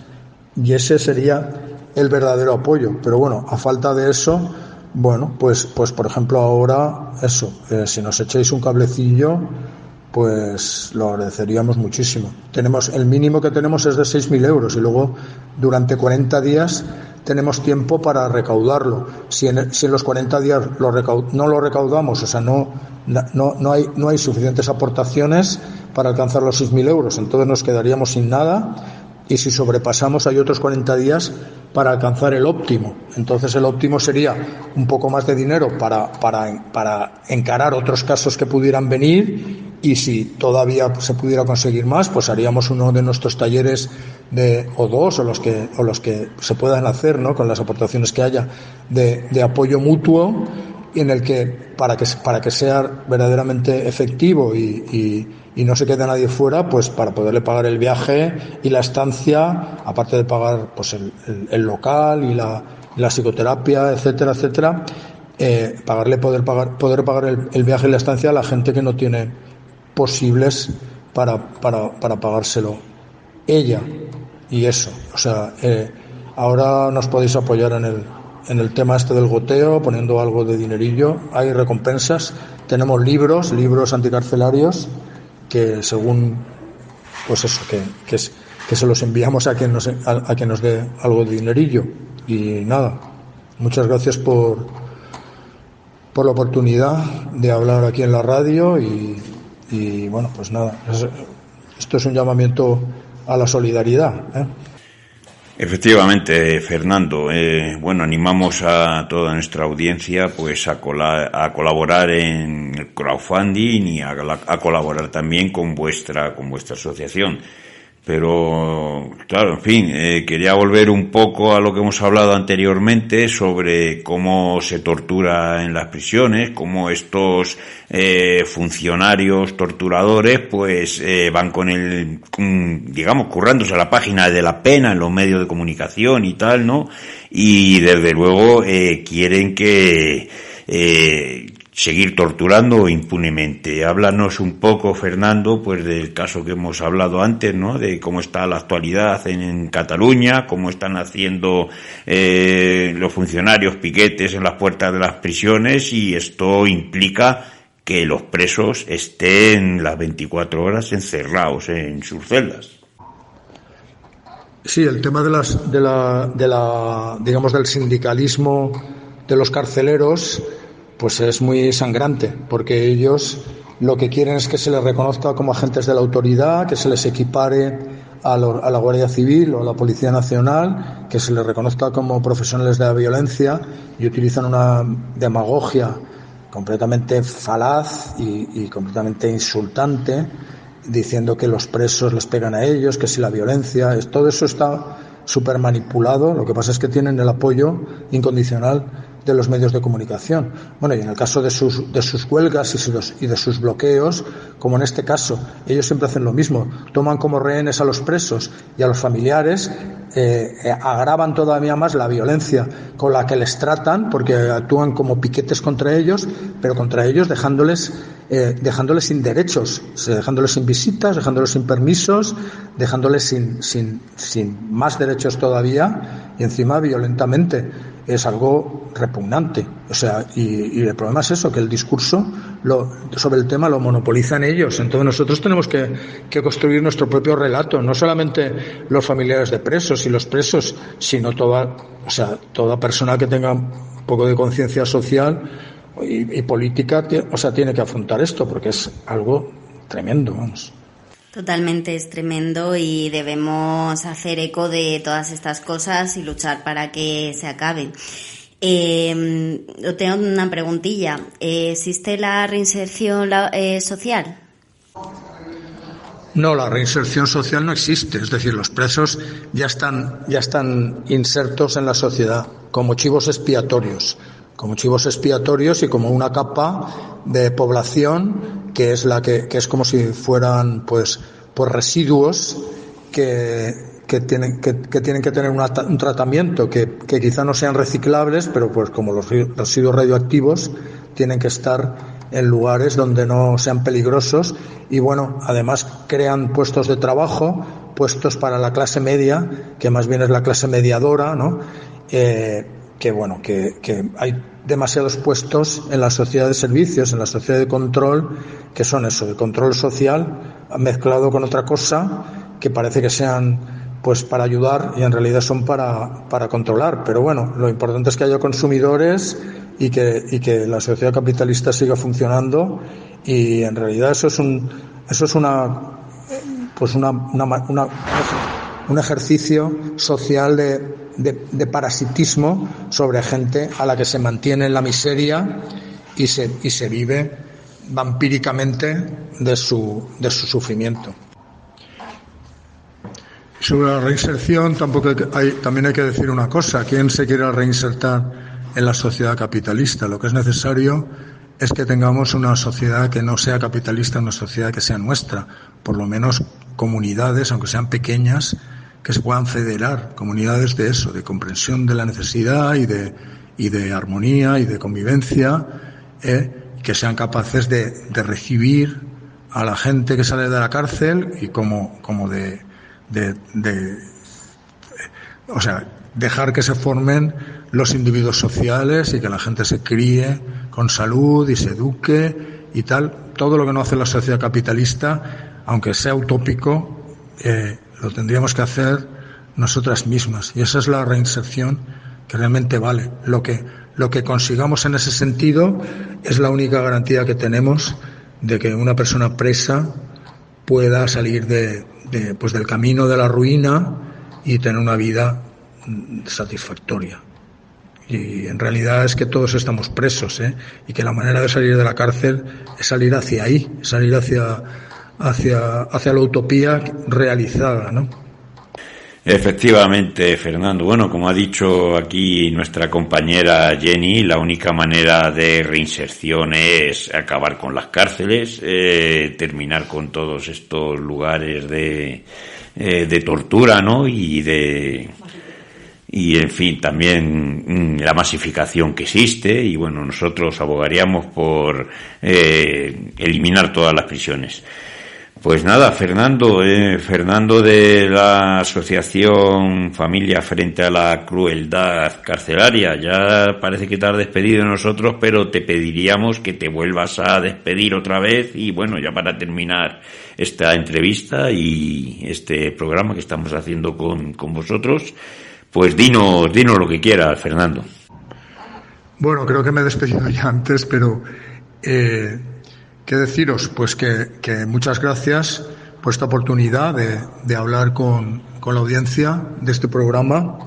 Y ese sería el verdadero apoyo. Pero bueno, a falta de eso, bueno, pues por ejemplo ahora eso, si nos echáis un cablecillo, pues lo agradeceríamos muchísimo. El mínimo que tenemos es de 6.000 euros y luego durante 40 días tenemos tiempo para recaudarlo. Si en los 40 días no lo recaudamos, o sea, no hay suficientes aportaciones para alcanzar los 6.000 euros, entonces nos quedaríamos sin nada, y si sobrepasamos hay otros 40 días para alcanzar el óptimo. Entonces el óptimo sería un poco más de dinero para encarar otros casos que pudieran venir, y si todavía se pudiera conseguir más, pues haríamos uno de nuestros talleres o los que se puedan hacer, ¿no?, con las aportaciones que haya de apoyo mutuo, y en el que para que sea verdaderamente efectivo y no se quede nadie fuera, pues para poderle pagar el viaje y la estancia, aparte de pagar pues el local y la psicoterapia, etcétera, poder pagar el viaje y la estancia a la gente que no tiene posibles para pagárselo ella. Y eso, o sea, ahora nos podéis apoyar en el tema del goteo, poniendo algo de dinerillo. Hay recompensas, tenemos libros anticarcelarios que según, pues eso, que se los enviamos a quien nos dé algo de dinerillo. Y nada, muchas gracias por la oportunidad de hablar aquí en la radio, y bueno, pues nada, esto es un llamamiento a la solidaridad, ¿eh? Efectivamente, Fernando, bueno, animamos a toda nuestra audiencia pues a colaborar en el crowdfunding y a colaborar también con vuestra asociación. Pero, claro, en fin, quería volver un poco a lo que hemos hablado anteriormente sobre cómo se tortura en las prisiones, cómo estos funcionarios torturadores pues van digamos, currándose a la página de la pena en los medios de comunicación y tal, ¿no? Y desde luego quieren que seguir torturando impunemente. Háblanos un poco, Fernando, pues del caso que hemos hablado antes, ¿no? De cómo está la actualidad en Cataluña, cómo están haciendo los funcionarios piquetes en las puertas de las prisiones, y esto implica que los presos estén las 24 horas encerrados en sus celdas. Sí, el tema digamos, del sindicalismo de los carceleros pues es muy sangrante, porque ellos lo que quieren es que se les reconozca como agentes de la autoridad, que se les equipare a la Guardia Civil o a la Policía Nacional, que se les reconozca como profesionales de la violencia, y utilizan una demagogia completamente falaz y completamente insultante, diciendo que los presos les pegan a ellos, que si la violencia, todo eso está súper manipulado. Lo que pasa es que tienen el apoyo incondicional de los medios de comunicación. Bueno, y en el caso de sus huelgas y de sus bloqueos, como en este caso, ellos siempre hacen lo mismo, toman como rehenes a los presos y a los familiares, agravan todavía más la violencia con la que les tratan, porque actúan como piquetes contra ellos, pero contra ellos dejándoles sin derechos, dejándoles sin visitas, dejándoles sin permisos, dejándoles sin más derechos todavía, y encima violentamente. Es algo repugnante. O sea, y el problema es eso, que el discurso sobre el tema lo monopolizan ellos. Entonces nosotros tenemos que construir nuestro propio relato, no solamente los familiares de presos y los presos, sino toda persona que tenga un poco de conciencia social y política, tiene que afrontar esto, porque es algo tremendo, vamos. Totalmente, es tremendo, y debemos hacer eco de todas estas cosas y luchar para que se acaben. Tengo una preguntilla. ¿Existe la reinserción social? No, la reinserción social no existe. Es decir, los presos ya están insertos en la sociedad como chivos expiatorios y como una capa de población que es como si fueran pues residuos que tienen que tener un tratamiento que quizá no sean reciclables, pero pues como los residuos radioactivos tienen que estar en lugares donde no sean peligrosos. Y bueno, además crean puestos de trabajo, puestos para la clase media, que más bien es la clase mediadora, ¿no? Que hay demasiados puestos en la sociedad de servicios, en la sociedad de control, que son eso, de control social mezclado con otra cosa, que parece que sean pues para ayudar y en realidad son para controlar. Pero bueno, lo importante es que haya consumidores y que la sociedad capitalista siga funcionando, y en realidad eso es un ejercicio social de parasitismo sobre gente a la que se mantiene en la miseria y se vive vampíricamente de su sufrimiento. Sobre la reinserción también hay que decir una cosa: ¿quién se quiere reinsertar en la sociedad capitalista? Lo que es necesario es que tengamos una sociedad que no sea capitalista, una sociedad que sea nuestra, por lo menos comunidades, aunque sean pequeñas, que se puedan federar, comunidades de eso, de comprensión de la necesidad y de armonía y de convivencia, que sean capaces de recibir a la gente que sale de la cárcel y dejar que se formen los individuos sociales y que la gente se críe con salud y se eduque y tal. Todo lo que no hace la sociedad capitalista, aunque sea utópico, lo tendríamos que hacer nosotras mismas, y esa es la reinserción que realmente vale. Lo que consigamos en ese sentido es la única garantía que tenemos de que una persona presa pueda salir del camino de la ruina y tener una vida satisfactoria. Y en realidad es que todos estamos presos, y que la manera de salir de la cárcel es salir hacia ahí, salir hacia hacia la utopía realizada, ¿no? Efectivamente, Fernando. Bueno, como ha dicho aquí nuestra compañera Jenny, la única manera de reinserción es acabar con las cárceles, terminar con todos estos lugares de tortura, ¿no? Y en fin, también la masificación que existe. Y bueno, nosotros abogaríamos por eliminar todas las prisiones. Pues nada, Fernando de la Asociación Familia Frente a la Crueldad Carcelaria, ya parece que te has despedido de nosotros, pero te pediríamos que te vuelvas a despedir otra vez y bueno, ya para terminar esta entrevista y este programa que estamos haciendo con vosotros, pues dinos lo que quieras, Fernando. Bueno, creo que me he despedido ya antes, pero ¿qué deciros? Pues que muchas gracias por esta oportunidad de hablar con la audiencia de este programa.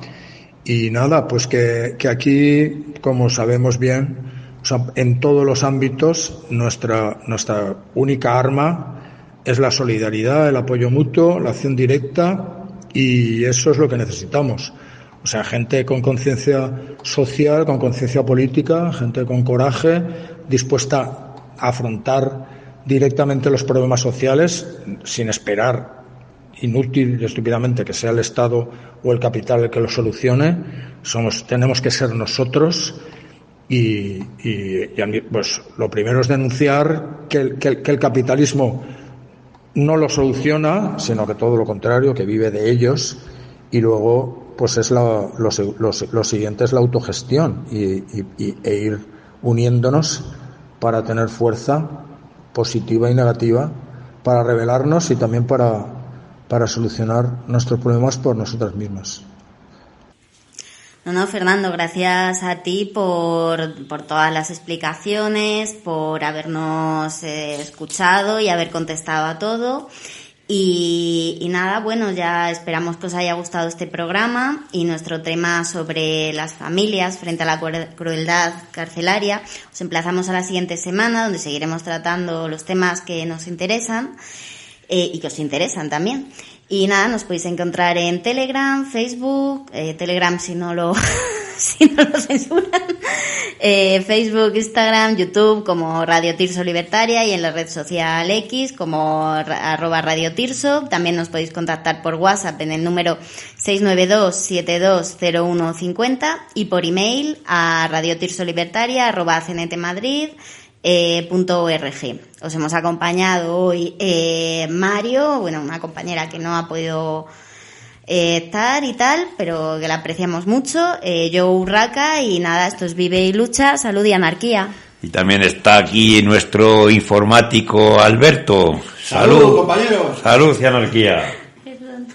Y nada, pues que aquí, como sabemos bien, o sea, en todos los ámbitos, nuestra única arma es la solidaridad, el apoyo mutuo, la acción directa, y eso es lo que necesitamos. O sea, gente con conciencia social, con conciencia política, gente con coraje, dispuesta a afrontar directamente los problemas sociales sin esperar inútil y estúpidamente que sea el Estado o el capital el que lo solucione. Tenemos que ser nosotros y pues lo primero es denunciar que el capitalismo no lo soluciona, sino que todo lo contrario, que vive de ellos, y luego pues es lo siguiente es la autogestión e ir uniéndonos para tener fuerza positiva y negativa, para rebelarnos y también para solucionar nuestros problemas por nosotras mismas. No, Fernando, gracias a ti por todas las explicaciones, por habernos escuchado y haber contestado a todo. Y nada, bueno, ya esperamos que os haya gustado este programa y nuestro tema sobre las familias frente a la crueldad carcelaria. Os emplazamos a la siguiente semana, donde seguiremos tratando los temas que nos interesan y que os interesan también. Y nada, nos podéis encontrar en Telegram, Facebook, Telegram si no lo censuran, Facebook, Instagram, YouTube como Radio Tirso Libertaria y en la red social X como @Radio Tirso. También nos podéis contactar por WhatsApp en el número 692-720150 y por email a radiotirsolibertaria@cntmadrid.org. Os hemos acompañado hoy Mario, una compañera que no ha podido estar y tal, pero que la apreciamos mucho, yo Urraca, y nada, esto es Vive y Lucha, salud y anarquía. Y también está aquí nuestro informático Alberto. Salud, compañeros. Salud y anarquía. Perdón.